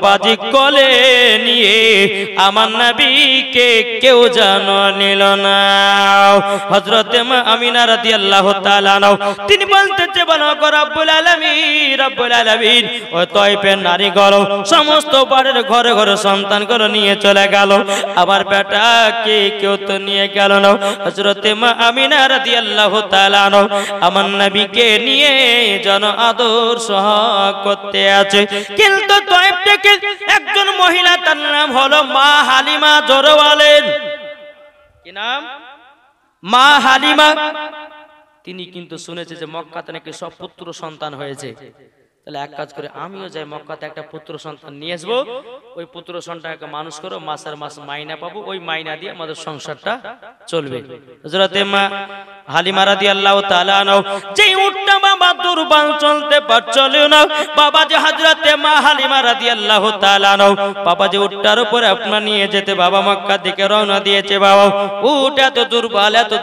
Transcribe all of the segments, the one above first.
বাবাজি কোলে নিয়ে আমার নবীকে কেউ যেন নিল না। হযরতে মা আমিনা রাদিয়াল্লাহু তাআলা আনহা তিনি বলতেছে বলো গো রব্বুল আলামিন ওই তায়েফের নারীগুলো সমস্ত বাড়ির ঘরে ঘরে সন্তানগুলো নিয়ে চলে গেল, আমার বেটাকে কেউ তো নিয়ে গেল না। হযরতে মা আমিনা রাদিয়াল্লাহু তাআলা আনহা আমার নবীকে নিয়ে যেন আদর সোহাগ করতে আছে। কিন্তু তায়েফ থেকে একজন মহিলা, তার নাম হলো মা হালিমা, জোরে বলেন কি নাম? মা হালিমা। তিনি কিন্তু শুনেছে যে মক্কাতে নাকি সব পুত্র সন্তান হয়েছে, তাহলে এক কাজ করে আমিও যাই মক্কাতে একটা পুত্র সন্তান নিয়ে আসবো, ওই পুত্র সন্তানকে মানুষ করো, মাসের মাস মাইনা পাবো, ওই মাইনা দিয়ে আমাদের সংসারটা চলবে। হযরতে মা হালিমা রাদিয়াল্লাহু তাআলা আনহা যেই উটটা বাবা দুর্বল চলতে পারছিল না, বাবা যে হযরতে মা হালিমা রাদিয়াল্লাহু তাআলা আনহা বাবা যে উটটার উপরে আপনার নিয়ে যেতে বাবা মক্কা দিকে রওনা দিয়েছে। বাবা উট এত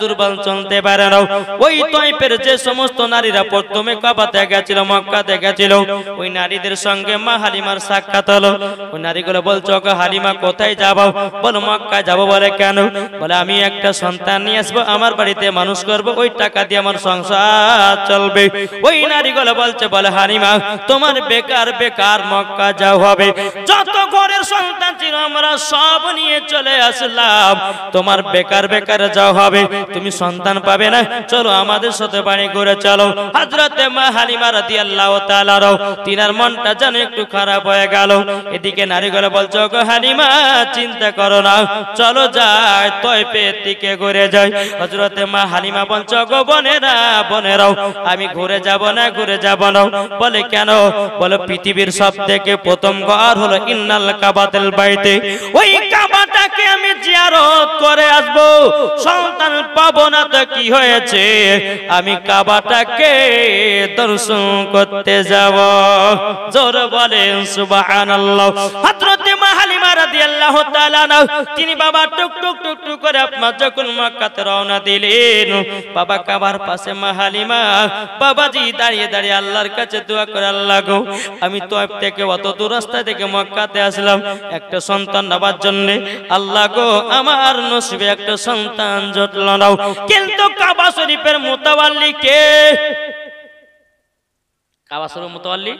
দুর্বল চলতে পারে না। ওই তায়েফের যে সমস্ত নারীরা প্রথমে কাবাতে গেছিল, মক্কাতে গেছিল, ওই নারীদের সঙ্গে মা হালিমার সাক্ষাৎ হলো। ওই নারীগুলো বলছো গো হালিমা কোথায় যাবো? বলো মক্কা যাবো। বলে কেন? বলে আমি একটা সন্তান নিয়ে আসবো, আমার বাড়িতে মানুষ করবো, ওই টাকা দিয়ে আমার সংসার চলবে। ওই নারীগুলো বলছে বলে হালিমা তোমার বেকার মক্কা যাও হবে, যত ঘরের সন্তান ছিল আমরা সব নিয়ে চলে আসলাম, তোমার বেকার যাও হবে, তুমি সন্তান পাবে না, চলো আমাদের সাথে বাড়ি ঘুরে চলো। হযরতে মা হালিমা রাদিয়াল্লাহু তাআলা তিনার মনটা যেন একটু খারাপ হয়ে গেল। এদিকে নারীগুলো বলছো গো হালিমা চিন্তা করো না, চলো যাই তায়েফের দিকে ঘুরে যাই। হযরতে মা হালিমা বলছো গো বোনেরাও আমি ঘুরে যাব না। বলে কেন? বলে পৃথিবীর সবথেকে প্রথম ঘর হলো ইন্নাল কাবাতুল বাইতে, ওই কাবাটাকে আমি জিয়ারত করে আসবো, সন্তান পাবো না তো কি হয়েছে, আমি কাবাটাকে দর্শন করতে যাব। জোরে বলেন সুবহানাল্লাহ। হযরতে মা হালিমা রাদিয়াল্লাহু তাআলা তিনি বাবা টুক টুক করে আপনার যখন মক্কাতে রওনা দিলেন, বাবা কাবার পাশে মা হালিমা বাবাজি দাঁড়িয়ে আল্লাহর কাছে দোয়া করে, আল্লাহ গো আমি তায়েফ থেকে অত দূর রাস্তা থেকে মক্কাতে আসলাম একটা সন্তান নেবার জন্য, আল্লাহ গো আমার নসিবে একটা সন্তান জুটলো না। কিন্তু কাবা শরীফের মুতাওয়াল্লি কে? কাবা শরীফের মুতাওয়াল্লি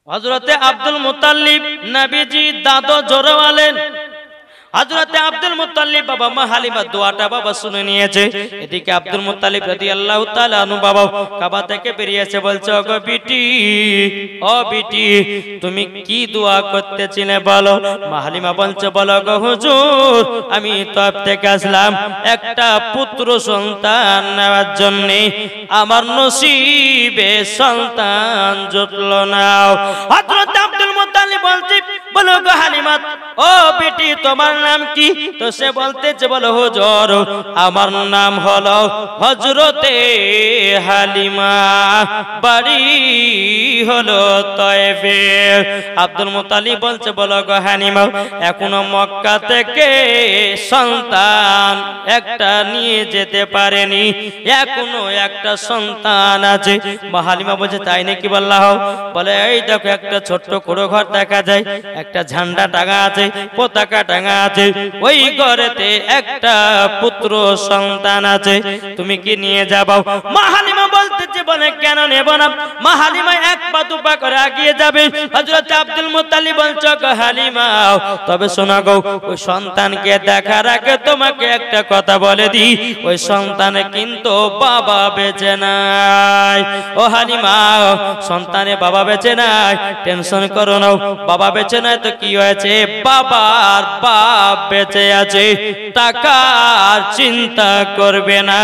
হযরতে আব্দুল মুত্তালিব, নবীজি দাদু, জোরে বলেন। হযরতে আব্দুল মুত্তালিব বাবা মা হালিমা দোয়াটা বাবা শুনে নিয়েছে। এদিকে আব্দুল মুত্তালিব রাদিয়াল্লাহু তাআলা আনহু বাবা কাবা থেকে বেরিয়ে এসে বলছে ওগো বিটি তুমি কি দোয়া করতেছিলে বলো? মা হালিমা বলছে বলো গো হুজুর আমি তায়েফ থেকে আসলাম একটা পুত্র সন্তান নেওয়ার জন্য, আমার নসিবে সন্তান জুটলো না। হযরত আব্দুল মুত্তালিব বলছে বলো গো হালিমা ও বেটি তোমার নাম কি? তো সে বলতেছে বলো হুজুর আমার নাম হলো হযরতে হালিমা, বাড়ি হলো তায়েফে। আব্দুল মুত্তালিব বলছে বলো গো হালিমা এখনো মক্কা থেকে সন্তান একটা নিয়ে যেতে পারেনি, এখনো একটা সন্তান আছে। মা হালিমা বলছে তাই নাকি? বলে এই দেখো একটা ছোট্ট কুড়ো ঘর দেখা যায়, একটা ঝান্ডা টাঙা আছে, পতাকা টাঙা আছে, ওই ঘরেতে একটা পুত্র সন্তান আছে, তুমি কি নিয়ে যাবো? মা হালিমা বলতেছে বলে কেন নেব না? মা হালিমা এক পা দু পা করে এগিয়ে যাবে। হযরত আব্দুল মুত্তালিব বলছে গো হালিমা তবে শোনা গো ওই সন্তানকে দেখার আগে তোমাকে একটা কথা বলে দি, ওই সন্তানে কিন্তু বাবা বেঁচে নাই। ও হালিমা সন্তানে বাবা বেঁচে নাই, টেনশন করো না, বাবা বেঁচে নাই তো কি হয়েছে, বাবার বাপ বেঁচে আছে, টাকার চিন্তা করবে না,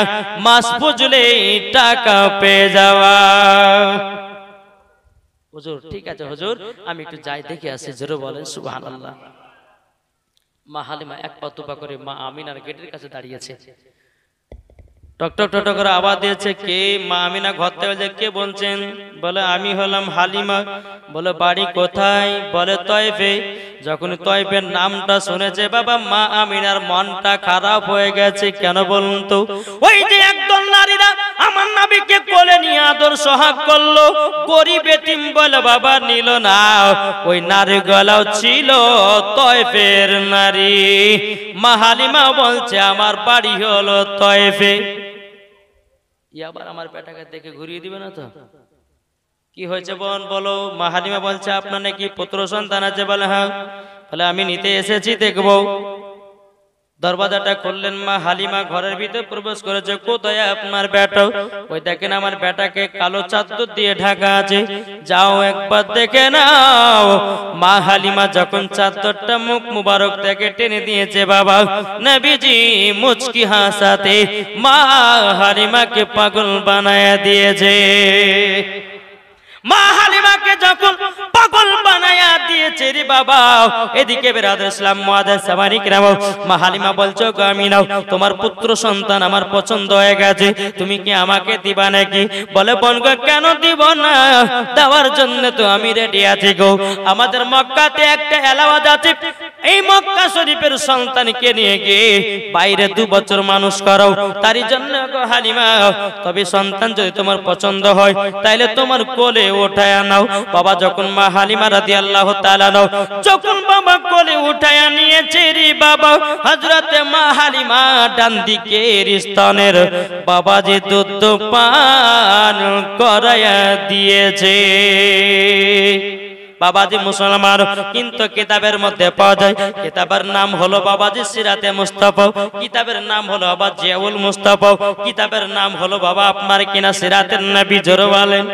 মাস পুজলেই টাকা পেয়ে যাওয়া। হুজুর ঠিক আছে হুজুর আমি একটু যাই দেখে আসি, জোরে বলেন সুবহানাল্লাহ। মা হালিমা এক পা দুপা করে মা আমিনার গেটের কাছে দাঁড়িয়েছে, টকটক টকটক করে আওয়াজ দিয়েছে কে? মা আমিনা ঘর থেকে বলছে কে বলছেন? বলে আমি হলাম হালিমা। বলে বাড়ি কোথায়? বলে তায়েফে। যখন তয়ফের নামটা শুনেছে বাবা মা আমিনার মনটা খারাপ হয়ে গেছে। কেন বলুন তো? ওই যে একদল নারীরা আমার নবীকে কোলে নিয়ে আদর সোহাগ করলো, গরিব এতিম বলে বাবা নিল না। ওই নারীগুলাও ছিল তয়ফের নারী। মা হালিমা বলছে আমার বাড়ি হলো তয়ফে। আবার আমার পেটাকে দেখে ঘুরিয়ে দিবে না তো? কি হয়েছে বোন বলো? মা হালিমা বলছে আপনার নাকি পুত্র সন্তান আছে? বলে হ্যাঁ। বলে আমি নিতে এসেছি, দেখবো। দরওয়াজাটা খুললেন, মা হালিমা ঘরের ভিতরে প্রবেশ করেছে। কোথায় আপনার বেটা? ওই দেখেন আমার বেটাকে কালো চাদর দিয়ে ঢাকা আছে, যাও একবার দেখে নাও। মা হালিমা যখন চাদরটা মুখ মুবারক থেকে টেনে দিয়েছে বাবা, নবীজি মুচকি হাসাতে মা হালিমাকে পাগল বানায়া দিয়েছে। মা হালিমাকে যখন পাগল বানায়া দিয়েছে রে বাবা, এদিকে বেরাদার ইসলাম মুআদ্দিস সামানি কিরাম, মা হালিমা বলছো গো আমিনা তোমার পুত্র সন্তান আমার পছন্দ হয়ে গেছে, তুমি কি আমাকে দিবা নাকি? বলে বোন গো কেন দিব না, দেওয়ার জন্য তো আমি রেডি আছি গো। আমাদের মক্কাতে একটা এলাওয়াজ আছে, এই মক্কা শরীফের সন্তানকে নিয়ে গিয়ে বাইরে 2 বছর মানুষ করো, তারই জন্য গো হালিমা। তবে সন্তান যদি তোমার পছন্দ হয় তাইলে তোমার কোলে উঠায়া নাও। বাবা যখন মা হালিমা রাদিয়াল্লাহু তাআলা নাও যখন বাবা কোলে উঠায়া নিয়েছে রে বাবা, হযরতে মা হালিমা ডান দিকের স্তনের বাবা যে দুধ পান করায়া দিয়েছে। বাবাজি মুসলমান, কিন্তু কিতাবের মধ্যে পাওয়া যায়, কিতাবের নাম হলো বাবাজি সিরাতে মুস্তাফা, কিতাবের নাম হলো বাবা জিয়াউল মুস্তাফা, কিতাবের নাম হলো বাবা আপনার কিনা সিরাতের নবী। জোরে বলেন।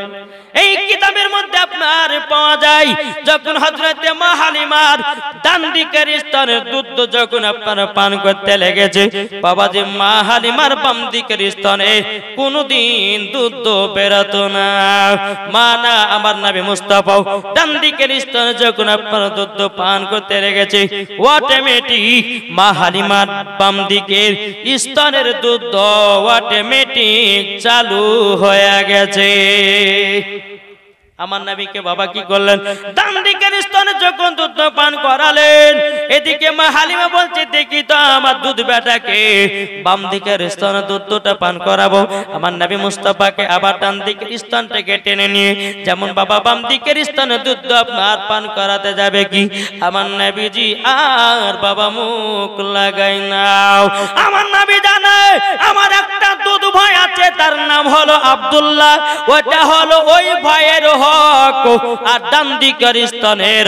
এই কিতাবের মধ্যে আপনার পাওয়া যায় যখন হযরতে মা হালিমার ডান দিকের স্তনের দুধ যখন আপনার পান করতে লেগেছে, বাবাজি মা হালিমার বাম দিকের স্তনে কোনদিন দুধ বেরোতো না। মা না আমার নবী মুস্তাফা ডান দিকের স্তনে যখন আপনার দুধ পান করতে লেগেছে, অটোমেটিক মা হালিমার বাম দিকের স্তনের দুধ অটোমেটিক চালু হয়ে গেছে। আমার নবীকে বাবা কি করলেন, ডান দিকের স্তনে যখন দুধ পান করালেন, এদিকে মা হালিমা বলছে দেখি তো আমার দুধ বেটাকে বাম দিকের স্তনে দুধটা পান করাবো। আমার নবী মুস্তাফাকে আবার ডান দিকের স্তন থেকে টেনে নিয়ে যেমন বাবা বাম দিকের স্তনে দুধ আপনার পান করাতে যাবে কি, আমার নবীজি আর বাবা মুখ লাগাই নাও। আমার নবী জানে আমার একটা দুধ ভাই আছে, তার নাম হলো আব্দুল্লাহ, ওটা হলো ওই ভাইয়ের হক, আর ডান দিকের স্তনের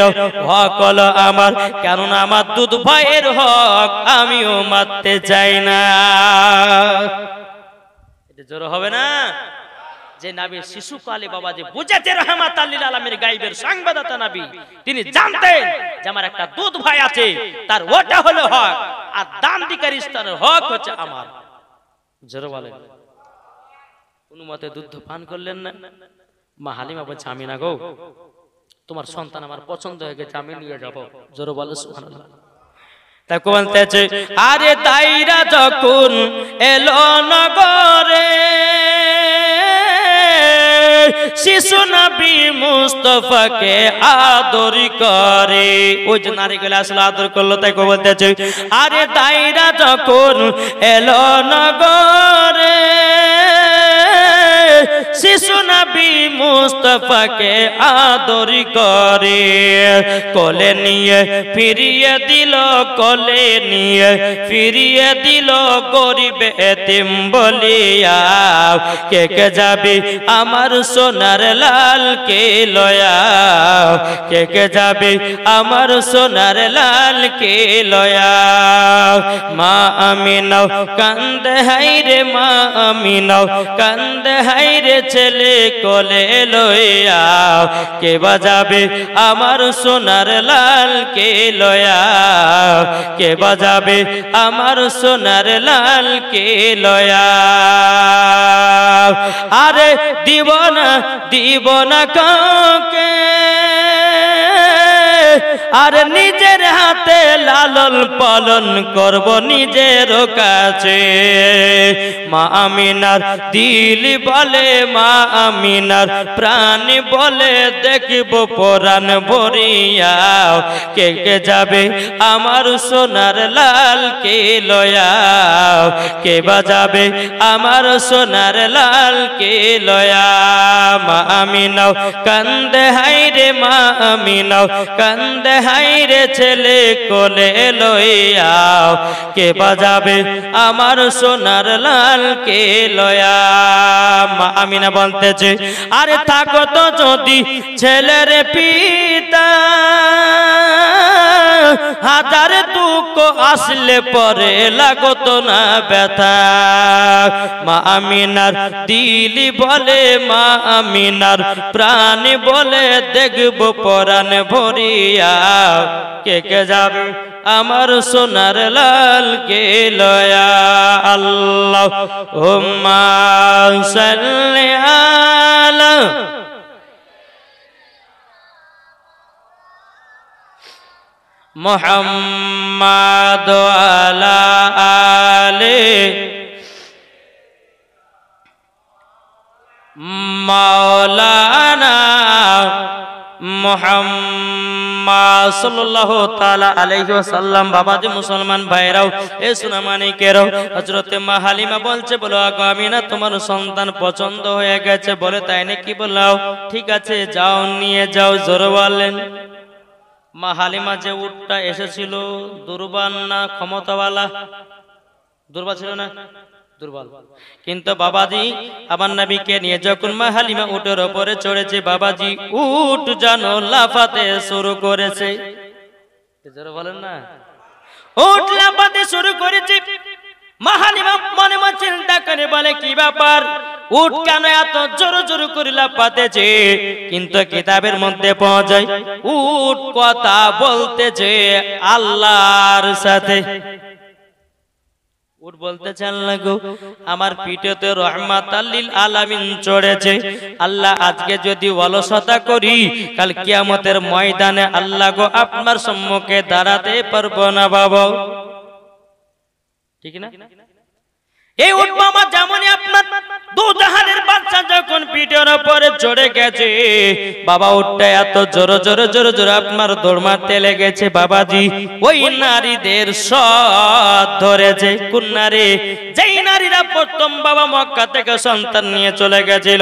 হক হলো আমার, কেননা আমার দুধ ভাইয়ের হক আমিও মারতে চাই না। এটা জোর হবে না? যে নবী শিশুকালে বাবা যে বুঝেছে রাহমাতাল লিল আলামিন গায়বের সংবাদদাতা নবী, তিনি জানতেন যে আমার একটা দুধ ভাই আছে, তার ওটা হলো হক, আর ডান দিকের স্তনের হক হচ্ছে আমার। জোর বলেন। কোন মতে দুধ পান করলেন না। মা হালিমা বলছে আমি না গো, তোমার সন্তান আমার পছন্দ হয়ে গেছে, আমি নিয়ে যাব। জোরে বলো সুবহানাল্লাহ। তাকে বলতেছে আরে দাইরা যখন এলো নগরে, শিশু নবী মুস্তাফাকে আদর করে। ওই যে নারীগুলো আসলে আদর করলো, তাই বলতেছে আরে দাইরা যখন এলো নগরে, শিশু নবী মুস্তাফাকে আদর করে। কোলে নিয়ে ফিরিয়ে দিল, কোলে নিয়ে ফিরিয়ে দিল গরিব এতিম বলিয়া। কে কে যাবে আমার সোনার লাল কে লয়া, কে কে যাবে আমার সোনার লাল কে লয়া। মা আমিনাও কান্দে হাইরে, মা আমিনাও কান্দে হাইরে, ছেলে কোলে লয়া। কে বাজাবে আমার সোনার লাল কে লয়া, কে বাজাবে আমার সোনার লাল কে লয়া। আরে দিব না কাউকে, আর নিজের হাত হাতে লালন পালন করব নিজের কাছে। মা আমিনার দিল বলে, মা আমিনার প্রাণ বলে, দেখব পরাণ ভরিয়া কে কে যাবে আমার সোনার লাল কে লয়া, কে বাজাবে আমার সোনার লাল কে লয়া। মা আমিনাও কান্দে হাইরে, মা আমিনাও কান্দে হাইরে, ছেলে কোলে লইয়া কে বাজাবে আমার সোনার লাল কে লয়া। মা আমিনা বলতেছে, আরে থাকো তো যদি ছেলের পিতা, হাজার দুঃখ আসলে পরে লাগত না ব্যথা। মা আমিনার দিল বলে, মা আমিনার প্রাণ বলে, দেখব পরাণ ভরিয়া কে কে যাবে আমার সোনার লাল কে লয়া। আল্লাহুম্মা সাল্লি আলা মুহাম্মাদ আলা আলি মাওলানা মুহাম্মদ সাল্লাল্লাহু তাআলা আলাইহি ওয়াসাল্লাম। বাবাজি মুসলমান ভাইরাও, এ সুনামানিকেরাও, হযরতে মা হালিমা বলছে, বলো আগো আমিনা তোমার সন্তান পছন্দ হয়ে গেছে। বলে তাই নাকি? বললাও ঠিক আছে, যাও নিয়ে যাও। জোরে বলেন। মা হালিমা যে উটটা এসেছিল দুর্বল না ক্ষমতাওয়ালা? দুর্বল ছিল না? দুর্বল। কিন্তু বাবাজি আমার নবীকে নিয়ে যখন মা হালিমা উটের উপরে চড়েছে, বাবাজি উট যেন লাফাতে শুরু করেছে। জোরে বলেন না। উট লাফাতে শুরু করেছে। মা হালিমা মনে মনে চিন্তা করে বলে, কি ব্যাপার, উট কেন এত জোরে জোরে করে লাফাতেছে? কিন্তু কিতাবের মধ্যে পাওয়া যায় উট কথা বলতেছে আল্লাহর সাথে। উট বলতেছে, আল্লাহ গো, আমার পিঠেতে রহমাতাল লিল আলামিন চড়েছে। আল্লাহ আজকে যদি অলসতা করি, কাল কিয়ামতের ময়দানে আল্লাহ গো আপনার সম্মুখে দাঁড়াতে পারবো না বাবা। ঠিক না? এই উট মামা যেমনই আপনার দু জাহানের বাচ্চা যখন পিঠের উপরে চড়ে গেছে, বাবা উটটা এত জোরে জোরে জোরে জোরে আপনার দৌড় মারতে লেগেছে। বাবাজি ওই নারীদের সদ ধরেছে। কোন নারী? যেই নারীরা প্রথম বাবা মক্কা থেকে সন্তান নিয়ে চলে গেছিল,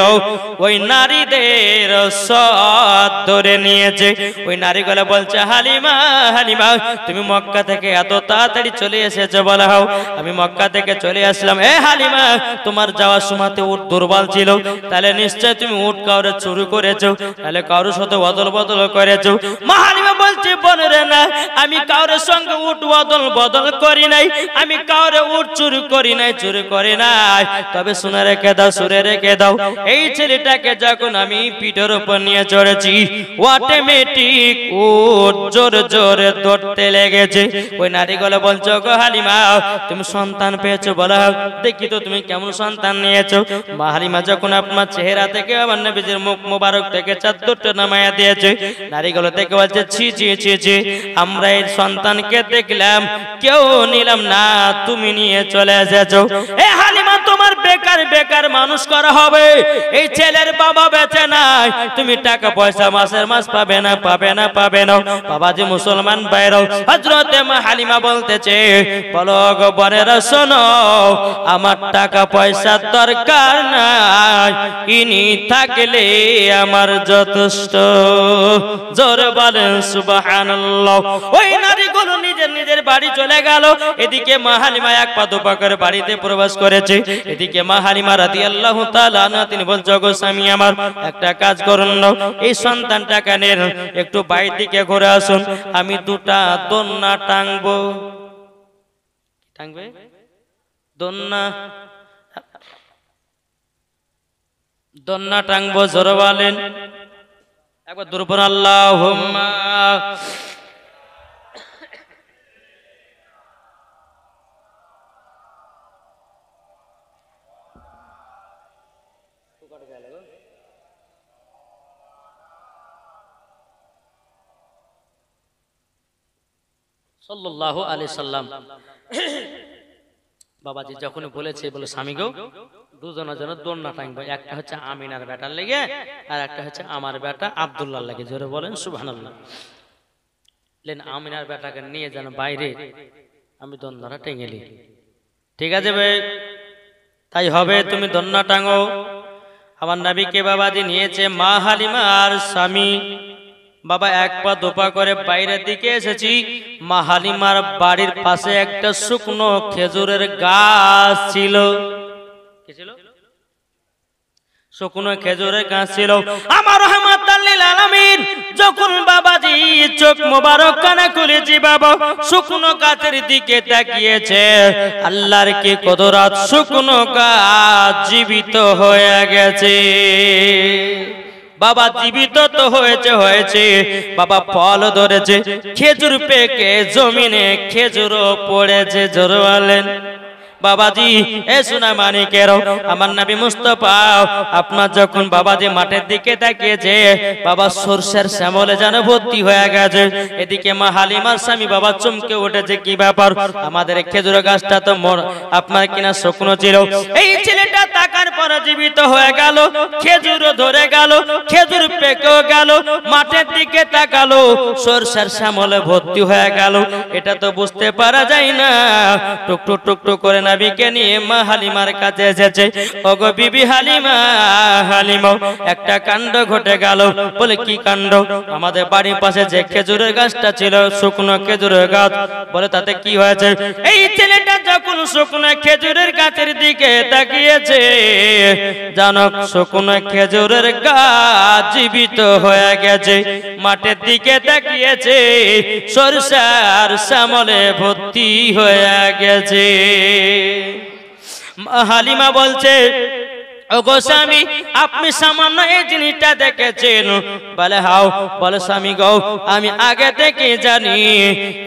ওই নারীদের সদ ধরে নিয়েছে। ওই নারীগুলো বলছে, হালিমা হালিমা তুমি মক্কা থেকে এত তাড়াতাড়ি চলে এসেছো, বলা হও আমি মক্কা থেকে চলে আসলাম। এ হালিমা, তোমার যাওয়ার সময়তে উট দুর্বল ছিল, তাহলে নিশ্চয় তুমি উট কাউরে চুরি করেছো, তাহলে কারোর সাথে অদল বদল করেছো। মা হালিমা বলছে, বোনেরে না, আমি কাউরের সঙ্গে উট অদল বদল করি নাই, আমি কাউরে উট চুরি করি নাই, চুরি করি নাই। তবে শুনে রেখে দাও, সুরে রেখে দাও, এই ছেলেটাকে যখন আমি পিঠের উপর নিয়ে চড়েছি, অটোমেটিক উট জোরে জোরে দৌড়তে লেগেছে। ওই নারীগুলো বলছো, গো হালিমা তুমি সন্তান পেয়েছো, বলা দেখি তো তুমি কেমন সন্তান নিয়েছো। মা হালিমা যখন আপনার চেহারা থেকে আমার নবীজির মুখ মোবারক থেকে চাদরটা নামায়া দিয়েছে, নারীগুলো থেকে বলছে, ছি ছি ছি ছি, আমরা এই সন্তানকে দেখলাম, কেউ নিলাম না, তুমি নিয়ে চলে এসেছো। এ হালিমা, তোমার বেকার বেকার মানুষ করা হবে, এই ছেলের বাবা বেঁচে নাই, তুমি টাকা পয়সা মাসের মাস পাবে না, পাবে না, পাবে না। বাবাজি মুসলমান ভাইরাও, হযরতে মা হালিমা বলতেছে, বলো গো বোনেরা শোনো, আমার টাকা পয়সার দরকার নাই, ইনি থাকলে আমার যথেষ্ট। জোরে বলেন সুবহানাল্লাহ। ওই নারীগুলো নিজের নিজের বাড়ি চলে গেল। এদিকে মা হালিমা এক পা দুপা করে বাড়িতে প্রবেশ করেছে। এদিকে মা হালিমা রাদিয়াল্লাহু তাআলা আনহা তিনি বলছে, গো স্বামী আমার, একটা কাজ করুন না, এই সন্তানটাকে নেন, একটু বাইরের দিকে ঘুরে আসুন, আমি দুটা দোলনা টাঙবো। টাঙবে? দোলনা, দোলনা টাঙবো। জোরে বলেন একবার দুরূপর আল্লাহুম্মা। সাল্লাল্লাহু আলাইহি সাল্লাম। বাবাজি যখন বলেছে, বলে স্বামী গো দুজনের জন্য দোলনা টাঙবো, একটা হচ্ছে আমিনার বেটার লেগে আর একটা হচ্ছে আমার বেটা আব্দুল্লাহর লেগে। জোরে বলেন সুবহানাল্লাহ। লেন আমিনার বেটাকে নিয়ে যেন বাইরে আমি দোলনাটা টেঙেলি। ঠিক আছে ভাই, তাই হবে, তুমি দোলনা টাঙো। আমার নবীকে বাবাজি নিয়েছে মা হালিমা আর স্বামী। বাবা এক পা দুপা করে বাইরের দিকে এসেছি। মা হালিমার বাড়ির পাশে একটা শুকনো খেজুরের গাছ ছিল। কি ছিল? শুকনো খেজুরের গাছ ছিল। আমার রহমাতুল লিল আলামিন যখন বাবাজি চোখ মোবারক কানা খুলেছি, বাবা শুকনো গাছের দিকে তাকিয়েছে। আল্লাহর কি কুদরত, শুকনো গাছ জীবিত হয়ে গেছে। বাবা জীবিত তো হয়েছে বাবা, ফল ধরেছে, খেজুর পেকে জমিনে খেজুরও পড়েছে। জোরে বলেন বাবাজি। এ সোনা মানিকেরও আমার নবী মুস্তাফা আপনার যখন বাবাজি মাঠের দিকে তাকিয়েছে, বাবা সরষের শ্যামলে যেন ভর্তি হয়ে গেছে। এদিকে মা হালিমার স্বামী বাবা চমকে উঠেছে, কি ব্যাপার, আমাদের খেজুর গাছটা তো আপনার কিনা শুকনো ছিল। এই ছেলেটা তাকার পর জীবিত হয়ে গেল, খেজুর ধরে গেল, খেজুর পেকেও গেল, মাঠের দিকে তাকালো, সরষের শ্যামলে ভর্তি হয়ে গেল। এটা তো বুঝতে পারা যায় না। টুকটুক টুকটুক করে নবীকে নিয়ে মা হালিমার কাছে এসেছে। ওগো বিবি হালিমা, হালিমা একটা কাণ্ড ঘটে গেল। বলে কি কাণ্ড? আমাদের বাড়ির পাশে যে খেজুরের গাছটা ছিল, শুকনো খেজুরের গাছ, বলে তাতে কি হয়েছে? এই ছেলেটা যখন শুকনো খেজুরের গাছের দিকে তাকিয়েছে, জানো শুকনো খেজুরের গাছ জীবিত হয়ে গেছে। মাঠের দিকে তাকিয়েছে, সরষার শ্যামলে ভর্তি হয়ে গেছে। হালিমা বলছে, ওগো স্বামী আপনি সামান্য এই জিনিসটা দেখেছেন? বলে হাও। বলে স্বামী গো আমি আগে থেকে জানি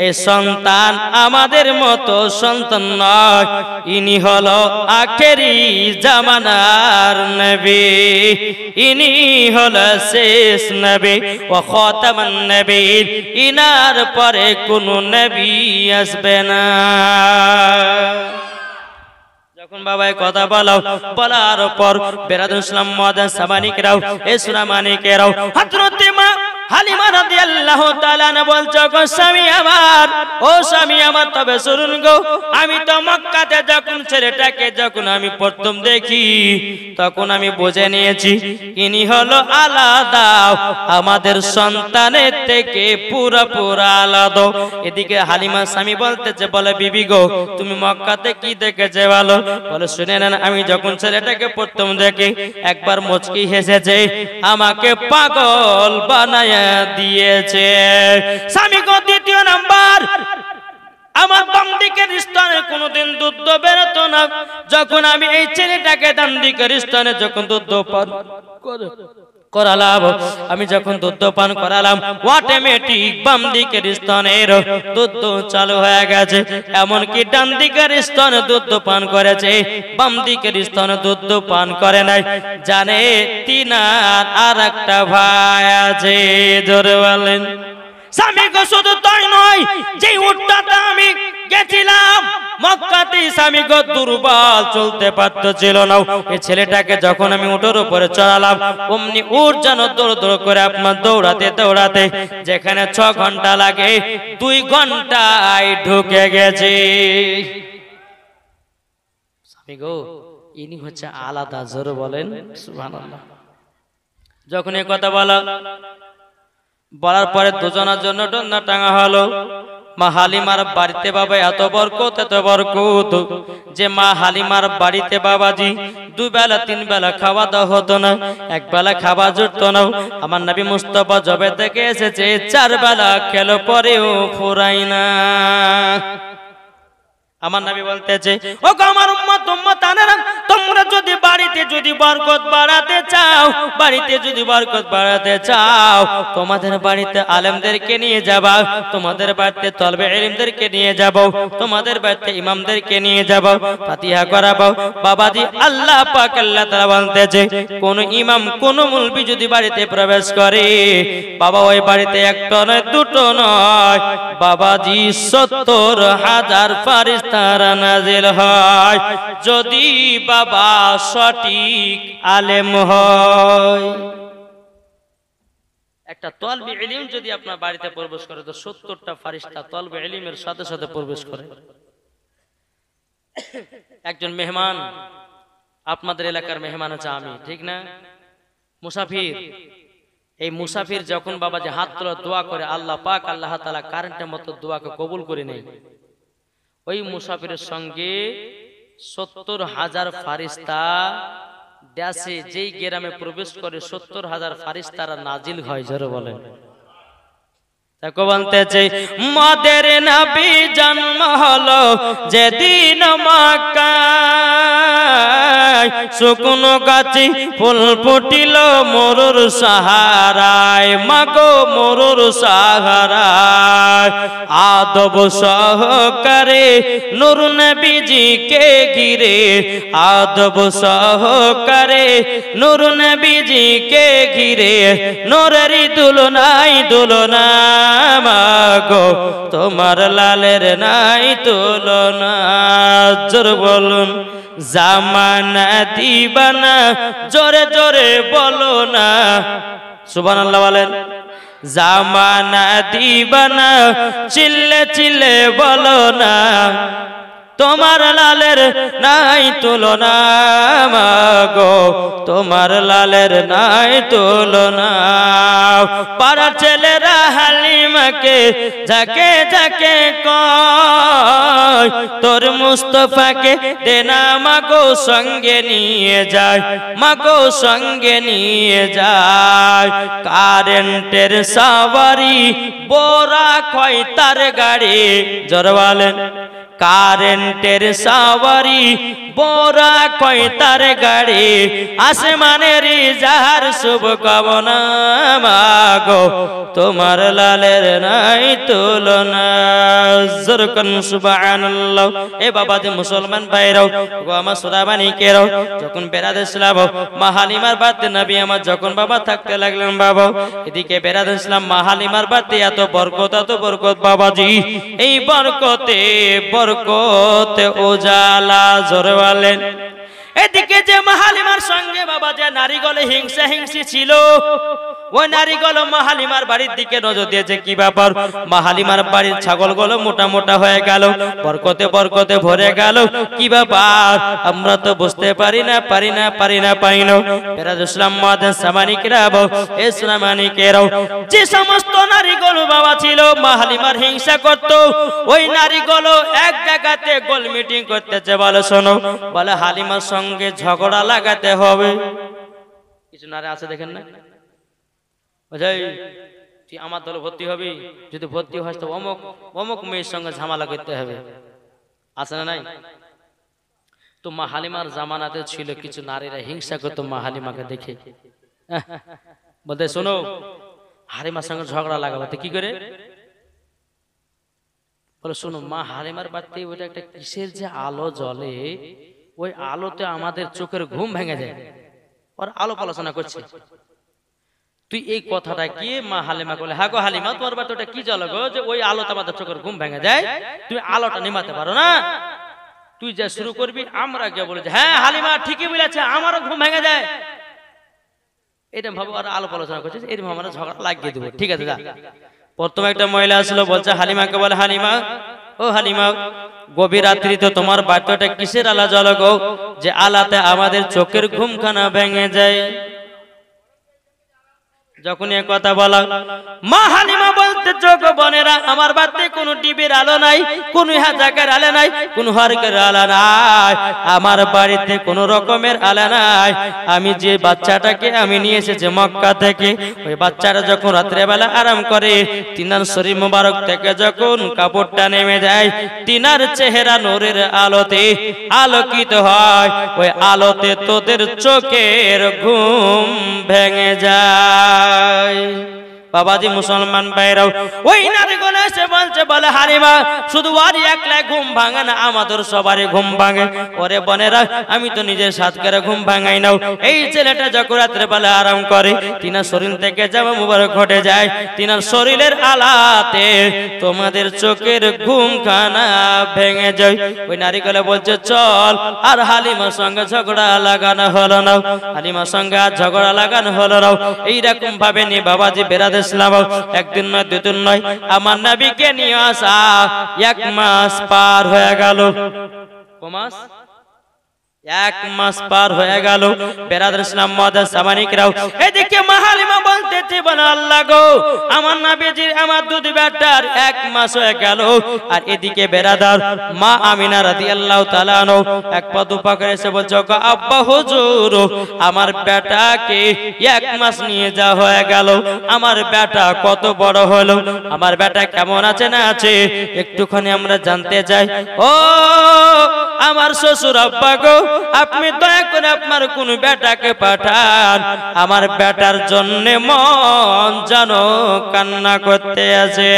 এই সন্তান আমাদের মতো সন্তান নয়, ইনি হলো আখেরি জামানার নবী, ইনি হলো শেষ নবী ও খাতামান নবীর, ইনার পরে কোনো নবী আসবে না। যখন বাবা কথা বলার পর বেরাদুল ইসলাম মুআদ্দিন সামানিকরাও এ সোনা মানিকেরাও হযরত মা হালিমা রাদিয়াল্লাহু তাআলা বলছো, গো স্বামী আমার, ও স্বামী আমার, তবে শুনুন গো, আমি তো মক্কাতে যখন ছেলেটাকে যখন আমি প্রথম দেখি তখন আমি বুঝে নিয়েছি ইনি হলো আলাদা, আমাদের সন্তানের থেকে পুরা আলাদা। এদিকে হালিমা স্বামী বলতেছে, বলে বিবি গো তুমি মক্কাতে কি দেখেছে বলো? বলে শুনে নেন, আমি যখন ছেলেটাকে প্রথম দেখি একবার মুচকি হেসেছে, আমাকে পাগল বানায় দিয়েছে। স্বামী গো দ্বিতীয় নাম্বার, আমার বাম দিকের স্তনে কোনোদিন দুধ বেরোতো না। যখন আমি এই ছেলেটাকে ডান দিকের স্তনে যখন দুধ পান করালাম, আমি যখন দুধ পান করালাম, অটোমেটিক বাম দিকের স্তনের দুধ চালু হয়ে গেছে। এমনকি ডান দিকের স্তনে দুধ পান করেছে, বাম দিকের স্তনে দুধ পান করে নাই। জানে তিনার আর একটা ভাই আছে। জোরে বলেন স্বামী গো শুধু তাই নয়, যে উটটা আমি গেছিলাম মক্কাতে, স্বামী গো দুর্বল, চলতে পারছিল না। এই ছেলেটাকে যখন আমি উটের উপরে চড়ালাম, অমনি উট যেন দৌড় দৌড় করে আপনার দৌড়াতে যেখানে 6 ঘন্টা লাগে 2 ঘন্টায় ঢুকে গেছে। স্বামী গো ইনি হচ্ছে আলাদা। জোরে বলেন সুবহানাল্লাহ। যখন এই কথা বলার পরে দুজনের জন্য দোলনা টাঙা হলো। মা হালিমার বাড়িতে বাবা এত বরকত যে মা হালিমার বাড়িতে বাবাজি 2 বেলা 3 বেলা খাওয়া দাওয়া হতো না, 1 বেলা খাওয়া জুটতো না। আমার নবী মুস্তাফা জবে থেকে এসেছে 4 বেলা খেলো পরেও ফুরাই না। আমার নবী বলতেছে, ও গো আমার উম্মতানেরা, তোমরা যদি বাড়িতে যদি বরকত বাড়াতে চাও, বাড়িতে যদি বরকত বাড়াতে চাও, তোমাদের বাড়িতে আলেমদেরকে নিয়ে যাবা, তোমাদের বাড়িতে তলবে ইলমদেরকে নিয়ে যাবো, তোমাদের বাড়িতে ইমামদেরকে নিয়ে যাবো, ফাতিহা করাবো। বাবাজি আল্লাহ পাক আল্লাহ তাআলা বলতেছে, কোন ইমাম কোন মুলবি যদি বাড়িতে প্রবেশ করে, বাবা ওই বাড়িতে একটা নয় দুটো নয়, বাবাজি 70,000 ফেরেশতারা নাজিল হয়, যদি বাবা সঠিক আলেম হয়। একটা তলবে ইলম যদি আপনার বাড়িতে প্রবেশ করে, তো 70টা ফেরেশতা তলবে ইলমের সাথে সাথে প্রবেশ করে। একজন মেহমান, আপনাদের এলাকার মেহমান আছে আমি, ঠিক না? মুসাফির, এই মুসাফির যখন বাবা যে হাত তোলা দোয়া করে, আল্লাহ পাক আল্লাহ তাআলা কারেন্টের মতো দোয়াকে কবুল করে নেয়। ওই মুসাফিরের সঙ্গে 70,000 ফেরেশতা দেশে যেই গ্রামে প্রবেশ করে 70,000 ফেরেশতারা নাজিল হয়। জোরে বলেন। তাকে বলতেছে, মদের নবী জন্ম হলো যেদিন মক্কায়, শুকনো গাছে ফুল ফুটিল মরুর সাহারায়, মাগো মরুর সাহারায়, আদব সহকারে নূর নবীজিকে ঘিরে, আদব সহকারে নূর নবীজিকে ঘিরে, নূরেরই দুলনাই দুলনা, মাগো তোমার লালের নাই তুলনা। জোরে বলুন, জামানা দিবানা, জোরে জোরে বলো না, সুবহানাল্লাহ বলেন। জামানা দিবানা, চিল্লে চিল্লে বলো না, তোমার লালের নাই তুলনা, মাগো তোমার লালের নাই তুলনা। পাড়ার ছেলেরা হালিমাকে যাকে যাকে কয়, তোর মুস্তফাকে দেনা মাগো সঙ্গে নিয়ে যায়, মাগো সঙ্গে নিয়ে যায়। কারেন্টের সাওয়ারি বোরা কয় তার গাড়ি, জোরে বলেন। কারেন্টের সাওয়ারি বোরা কয় তার গাড়ি, আসমানের যাহার শুভ কামনা, মাগো তোমার লালের নাই তুলনা। জোরকন সুবহানাল্লাহ। এ বাবা যে মুসলমান ভাইরাও, গো আমার সুরাবানিকেরাও, যখন বেড়াতে ছিলাম মা হালিমার বাড়িতে নবী আমার যখন বাবা থাকতে লাগলেন, বাবা এদিকে বেড়াতে ছিলাম মা হালিমার বাড়িতে, এত বরকত বাবাজি, এই বরকতে বরকতে উজালা। জোরে বলেন। এদিকে যে মা হালিমার সঙ্গে বাবা যে নারীগুলো হিংসা হিংসি ছিল, ওই নারীগুলো মা হালিমার বাড়ির দিকে নজর দিয়েছে। কি ব্যাপার, মা হালিমার বাড়ির ছাগলগুলো মোটা মোটা হয়ে গেল, বরকতে বরকতে ভরে গেল, কি ব্যাপার আমরা তো বুঝতে পারি না। ইসলাম মাদান সামানিকেরাও, এ সামানিকেরাও, যে সমস্ত নারীগুলো বাবা ছিল মা হালিমার হিংসা করত, ওই নারীগুলো এক জায়গাতে গোল মিটিং করতেছে। বলে শোনো, বলে হালিমার সঙ্গে ঝগড়া লাগাতে হবে। কিছু নারী আছে দেখেন না, তুই আমার দলে ভর্তি হবি, যদি ভর্তি হয় তো অমুক অমুক মেয়ের সঙ্গে ঝামেলা করতে হবে, আছে না নাই? তো মা হালিমার জামানাতে ছিল কিছু নারীরা হিংসা করতো মা হালিমাকে দেখে, বলতে শোনো হালিমার সঙ্গে ঝগড়া লাগাবো। কি করে? বলে শোনো, মা হালিমার বাড়িতে ওইটা একটা কিসের যে আলো জ্বলে, ওই আলোতে আমাদের চোখের ঘুম ভেঙে যায়। ওর আলো আলোচনা করছে, তুই এই কথাটা কি মা হালিমা বলে, হ্যাঁ গো হালিমা তোমার বাড়িতে ওটা কি জ্বলে গো, যে ওই আলোতে আমাদের চোখের ঘুম ভেঙে যায়, তুমি আলোটা নিমাতে পারো না? তুই যা শুরু করবি আমরা গিয়ে বলে, হ্যাঁ হালিমা ঠিকই বলেছে, আমারও ঘুম ভেঙে যায়। এটা ভাবো, আর আলো আলোচনা করছে, এরকম আমরা ঝগড়া লাগিয়ে দেবো। ঠিক আছে, যা। প্রথমে একটা মহিলা আসলো, বলছে হালিমাকে, বলে হালিমা, ও হালিমা, গভীর রাত্রিতে তোমার বাড়িতে কিসের আলা জ্বলে গো, যে আলাতে আমাদের চোখের ঘুমখানা ভেঙে যায়? যখনই কথা বলা মা হালিমা বলতে চোখ বোনেরা আমার বাড়িতে কোনো টিভির আলো নাই, কোনো হাজাকের আলো নাই, কোনো হরকের আলো নাই, আমার বাড়িতে কোনো রকমের আলো নাই। আমি যে বাচ্চাটাকে আমি নিয়ে এসেছি মক্কা থেকে, ওই বাচ্চাটা যখন রাত্রেবেলা আরাম করে তিনার শরীর মোবারক থেকে যখন কাপড়টা নেমে যায়, তিনার চেহারা নূরের আলোতে আলোকিত হয়, ওই আলোতে তোদের চোখের ঘুম ভেঙে যায়। বাবাজি মুসলমান ভাইরাও ওই নারীগুলো এসে বলছে, বলে হালিমা শুধু ওর একলা ঘুম ভাঙে না, আমাদের সবারই ঘুম ভাঙে। ওরে বোনেরা আমি তো নিজের সাথ করে ঘুম ভাঙাই নাও। এই ছেলেটা যখন রাত্রে বেলা আরাম করে তিনার শরীর থেকে জামা মুবারক ঘটে যায়, তিনার শরীরের আলাতে তোমাদের চোখের ঘুম খানা ভেঙে যায়। ওই নারীগুলো বলছে চল, আর হালিমার সঙ্গে ঝগড়া লাগানো হলো না, হালিমার সঙ্গে আর ঝগড়া লাগানো হলো না। এইরকম ভাবে নিয়ে বাবাজি বেরাদের একদিন নয় দুদিন নয় আমার নবীকে নিয়ে আসা 1 মাস পার হয়ে গেল। মাস 1 মাস পার হয়ে গেল। বেরাদর ইসলাম মুআদ্দাস সামানিকরাও এদিকে মা হালিমা বলতেছে, বলে আল্লাহ গো আমার নবীজির আমার দুধ বেটার 1 মাস হয়ে গেল। আর এদিকে বেরাদার মা আমিনা রাদিয়াল্লাহু তাআলা আনহু এক পা দুপা করে এসে বলছে, আব্বা হুজুর আমার বেটাকে 1 মাস নিয়ে যাওয়া হয়ে গেল, আমার বেটা কত বড় হলো, আমার বেটা কেমন আছে না আছে একটুখানি আমরা জানতে চাই। ও আমার শ্বশুর আব্বা গো আপনি দয়া করে আপনার কোন বেটাকে পাঠান, আমার বেটার জন্য মন জানো কান্না করতে আছে।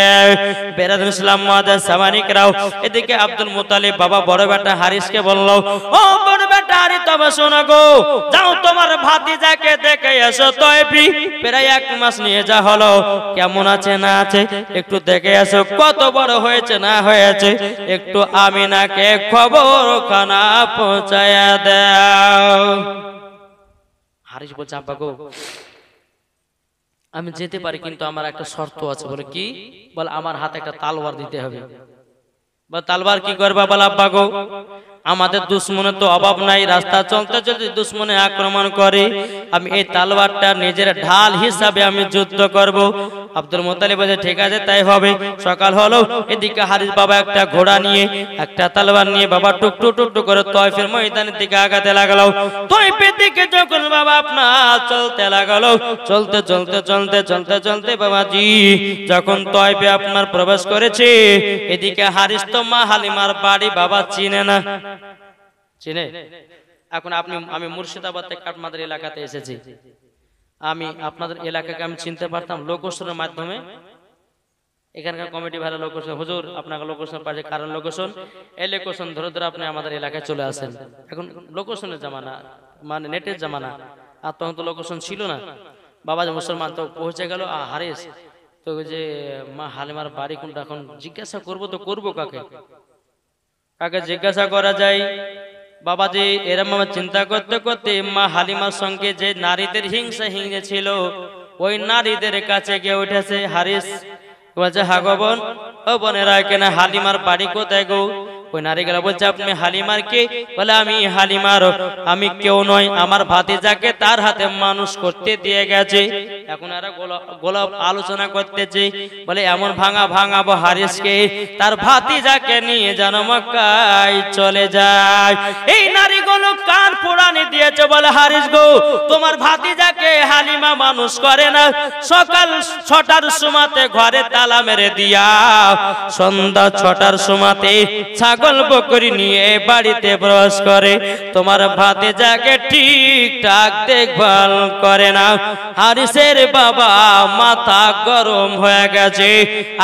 বেরাদর ইসলাম মুআদ্দাস সামানিকরাও এদিকে আব্দুল মুত্তালিব বাবা বড় বেটা হারিসকে বলল, ও বড় বেটা হারিস তবে শোনো গো, যাও তোমার ভাতিজাকে দেখে এসো তয়ফি, প্রায় 1 মাস নিয়ে যা হলো, কেমন আছে না আছে একটু দেখে এসো, কত বড় হয়েছে না হয়েছে একটু আমিনাকে খবর খানা পৌঁছায়া দাও। হারিস বলছে, আব্বা গো আমি যেতে পারি কিন্তু আমার একটা শর্ত আছে। বলে কি? বলে আমার হাতে একটা তালওয়ার দিতে হবে। বা তালওয়ার কি করবা? বলে আব্বা গো আমাদের দুশ্মনের তো অভাব নাই, রাস্তা চলতে চলতে দুশ্মনে আক্রমণ করে, আমি এই তালওয়ারটা নিজের ঢাল হিসাবে আমি যুদ্ধ করব। আব্দুল মুত্তালিব বলে ঠিক আছে তাই হবে। সকাল হলো, এদিকে হারিস বাবা একটা ঘোড়া নিয়ে একটা তলোয়ার নিয়ে বাবা টুকটুক টুকটুক করে তয়ফের ময়দানের দিকে আগাতে লাগলো। তয়ফের দিকে যখন বাবা আপনার চলতে লাগলো, চলতে চলতে চলতে চলতে চলতে বাবাজি যখন তয়ফে আপনার প্রবেশ করেছে, এদিকে হারিস তো মা হালিমার বাড়ি বাবা চিনে না, চিনে? এখন আমি মুর্শিদাবাদ থেকে কাঠমাদার এলাকাতে এসেছি, আমি আপনাদের এলাকাকে আমি চিনতে পারতাম লোকেশনের মাধ্যমে। এখানকার কমিটি ভালো লোকেশন, হুজুর আপনাকে লোকেশন পাঠিয়ে, কারণ লোকেশন এই লোকেশন ধরে ধরে আপনি আমাদের এলাকায় চলে আসেন। এখন লোকেশনের জামানা, মানে নেটের জামানা, আর তখন তো লোকেশন ছিল না। বাবা যে মুসলমান তো পৌঁছে গেল হারিস, তো যে মা হালিমার বাড়ি কোনটা, এখন জিজ্ঞাসা করবো তো করবো কাকে, কাকে জিজ্ঞাসা করা যায়? বাবাজি এরম চিন্তা করতে করতে মা হালিমার সঙ্গে যে নারীদের হিংসা ছিল, ওই নারীদের কাছে গিয়ে উঠেছে হারিস। বলছে হা গো বোন, ও বোনেরা কেনা হালিমার বাড়ি কোথায় গো? ওই নারীগুলা বলছে আপনি হালিমার কে? বলে আমি হালিমার, আমি কেউ নয়, আমার ভাতিজাকে তার হাতে মানুষ করতে দিয়ে গেছে। এখন এরা গোলাপ আলোচনা করতেছে, বলে এমন ভাঙাবো হারিসকে, তার ভাতিজাকে নিয়ে যেন মক্কায় চলে যায়। এই নারীগুলো কান পোড়ানি দিয়েছে, বলে হারিস গো তোমার ভাতিজাকে হালিমা মানুষ করে না, সকাল 6টার সময়তে ঘরে তালা মেরে দিয়া সন্ধ্যা 6টার সময়তে ছাগল বকরি নিয়ে বাড়িতে প্রবেশ করে, তোমার ভাতিজাকে ঠিকঠাক দেখভাল করে না। হারিসের বাবা মাথা গরম হয়ে গেছে,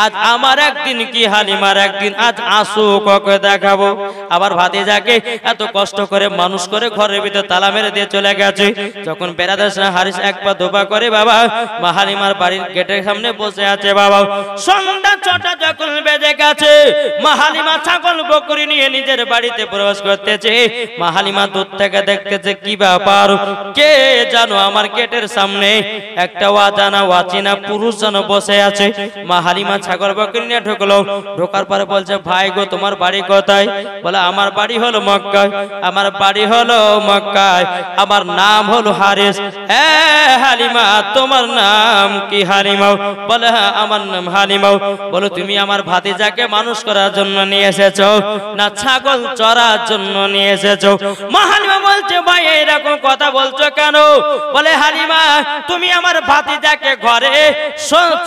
আজ আমার একদিন কি হালিমার একদিন, আজ আসু ককে দেখাবো। আবার ভাতিজাকে এত কষ্ট করে মানুষ করে ঘরের ভিতরে তালা মেরে দিয়ে চলে গেছে। যখন বেরাদার হারিস এক পা দুপা করে বাবা মা হালিমার বাড়ির গেটের সামনে বসে আছে। বাবা সন্ধ্যা 6টা যখন বেজে গেছে, মা হালিমা ছাগল বকরি বকরি নিয়ে নিজের বাড়িতে প্রবেশ করতেছে। মা হালিমা দূর থেকে দেখতেছে কি ব্যাপার, কে জানো আমার গেটের সামনে একটা অজানা অচেনা পুরুষ যেন বসে আছে। মা হালিমা ছাগল বকরি নিয়ে ঢুকলো। ঢোকার পরে বলছে, ভাই গো তোমার বাড়ি কোথায়? বলে আমার বাড়ি হলো মক্কায়। আমার বাড়ি হলো মক্কায়, আমার নাম হলো হারিস। হালিমা তোমার নাম কি? হালিমা। বলে হ্যাঁ আমার নাম হালিমা। বলো তুমি আমার ভাতিজাকে মানুষ করার জন্য নিয়ে এসেছো না ছাগল চড়ার জন্য নিয়ে এসেছো? মা হালিমা বলছে, ভাই এরকম কথা বলছো কেন? বলে হালিমা তুমি আমার ভাতিজাকে ঘরে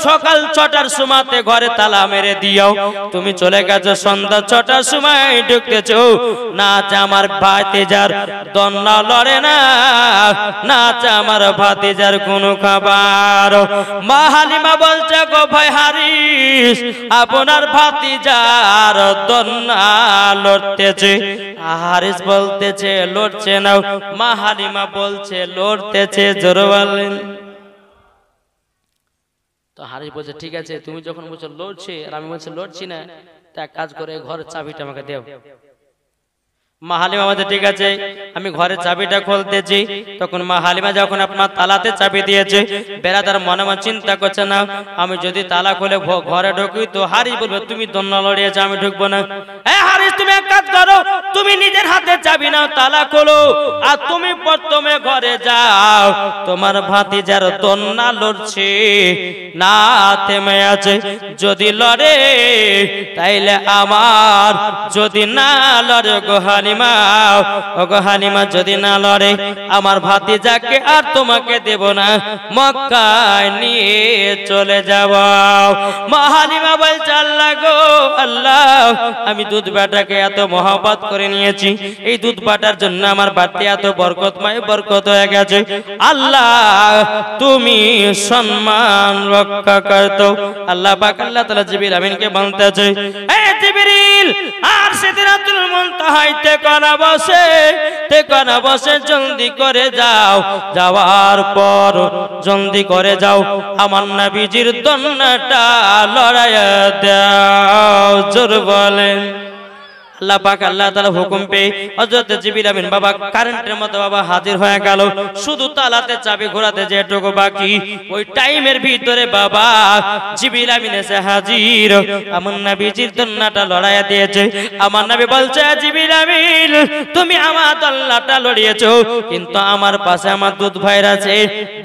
সকাল 6টার সময়তে ঘরে তালা মেরে দিও। তুমি চলে গেছো সন্ধ্যা 6টার সময় ঢুকতেছো। নাচ আমার ভাতিজার দন্না লড়ে না, নাচ আমার ভাতিজার কোনো খাবার। মা হালিমা বলছে, গো ভাই হারিস আপনার ভাতিজার দন্না লড়তেছে। হারিস বলতেছে লড়ছে না। মা হালিমা বলছে লড়তেছে। জোরে বলেন। তো হারিস বলছে ঠিক আছে, তুমি যখন বলছো লড়ছে আর আমি বলছি লড়ছি না, তা এক কাজ করে ঘরের চাবিটা আমাকে দেও। মা হালিমা বলছে ঠিক আছে, আমি ঘরের চাবিটা খুলতেছি। তখন মা হালিমা যখন আপনার তালাতে চাবি দিয়েছে, বেরাদার মনে মনে চিন্তা করছে না আমি যদি তালা খুলে ঘরে ঢুকি তো হারিস বলবে তুমি দন্না লড়িয়েছে, আমি ঢুকবো না। হারিস তুমি এক কাজ করো, তুমি নিজের হাতে চাবি নাও, তালা খোলো আর তুমি প্রথমে ঘরে যাও। তোমার ভাতিজার দন্না লড়ছে না থেমে আছে, যদি লড়ে তাইলে আমার, যদি না লড়ে গো হালিমা, ওগো হালিমা যদি না লড়ে আমার ভাতিজাকে আর তোমাকে দেব না, মক্কায় নিয়ে চলে যাব। মা হালিমা বলছে আল্লাহ গো আল্লাহ, আমি দুধ বাটাকে এত মহব্বত করে নিয়েছি, এই দুধ বাটার জন্য আমার বাড়িতে এত বরকতময় বরকত হয়ে গেছে। আল্লাহ তুমি সম্মান রক্ষা করতো। আল্লাহ পাক আল্লাহ তাআলা জিবরিল আমিনকে বলতেছে, হে জিবরিল আর সিদরাতুল মুনতাহাইতে করা বসে জলদি করে যাও, যাওয়ার পর জলদি করে যাও আমার নবীজির দন্নাটা লড়াইয়া দাও। জোর বলেন। আল্লাহ পাক আল্লাহ তাআলা হুকুম পেয়ে হযরত জিবরিল আমিন বাবা কারেন্টের মতো বাবা হাজির হয়ে গেল। শুধু তালাতে চাবি ঘোরাতে যেটুকু বাকি, ওই টাইমের ভিতরে বাবা জিবরিল আমিন এসে হাজির, আমার নবীজির দন্নাটা লড়াইয়া দিয়েছে। আমার নবী বলছে, জিবরিল আমিন তুমি আমার দন্নাটা লড়িয়েছো, কিন্তু আমার পাশে আমার দুধ ভাইরা আছে,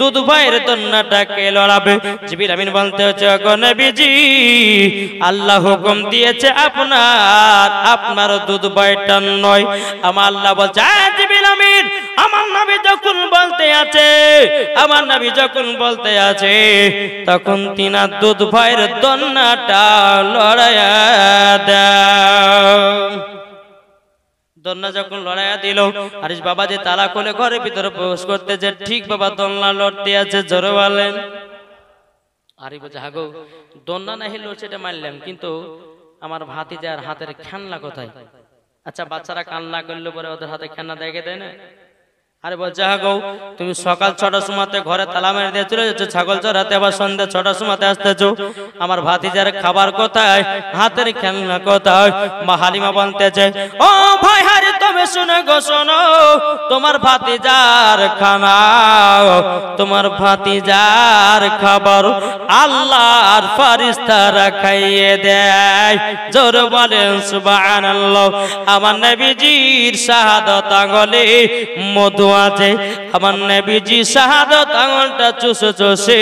দুধ ভাইয়ের দন্নাটা কে লড়াবে? জিবরিল আমিন বলতে হচ্ছে, গো নবীজি আল্লাহ হুকুম দিয়েছে আপনার দুধ বয়টা নয়। আমার আল্লাহ বলছে, জিবরিল আমিন আমার নবী যখন বলতে আছে, আমার নবী যখন বলতে আছে, তখন তিনার দুধ ভাইয়ের দন্নাটা লড়াইয়া দাও। দন্না যখন লড়াইয়া দিল, হারিস বাবা যে তালা খুলে ঘরের ভিতরে প্রবেশ করতে যে ঠিক বাবা দন্না লড়তে আছে। জোরে বলেন। আরে বলছে হাগো দন্না না হেলো সেটা মানলাম, কিন্তু আমার ভাতিজার হাতের খেলনা কোথায়? আচ্ছা বাচ্চারা কান্না করলে পরে ওদের হাতে খেলনা দেখে দেয় না? আরে বলছে হাগো তুমি সকাল 6টার সময়তে ঘরে তালা মেরে দিয়ে চলে যাচ্ছ ছাগল চড়াতে, আবার সন্ধ্যা 6টার সময়তে আসতেছো, আমার ভাতিজার খাবার কোথায়, হাতের খেলনা কোথায়? মা হালিমা বলতেছে, ও ভাই হারি তুমি শুনে গো শোনো, তোমার ভাতিজার খানা, তোমার ভাতিজার খাবার আল্লাহর ফেরেশতারা খাইয়ে দেয়। জোর বলেন সুবহানাল্লাহ। আমার নবীজির শাহাদাত আঙ্গুলে মধু আছে, আমার নবীজি শাহাদাত আঙ্গুলটা চুষে চুষে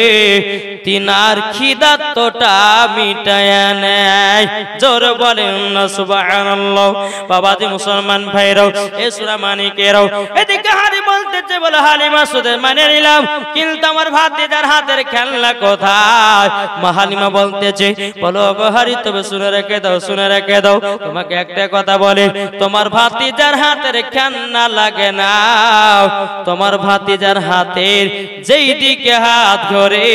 তিনার খিদাতটা মিটায়া নেয়। জোর বলেন না সুবহানাল্লাহ। বাবাজি মুসলমান ভাইরাও, এ সূরা মানিকেরাও, এদিকে হারি বলতেছে বলে হালিমা সুদে মানে নিলাম, কিন্তু আমার ভাতিজার হাতের খেলনা কোথায়? মা হালিমা বলতেছে, বলো গো হারি তবে শুনে রেখে দাও, শুনে রেখে দাও, তোমাকে একটা কথা বলে, তোমার ভাতিজার হাতের খেলনা লাগে না, তোমার ভাতিজার হাতের যেই দিকে হাত ধরে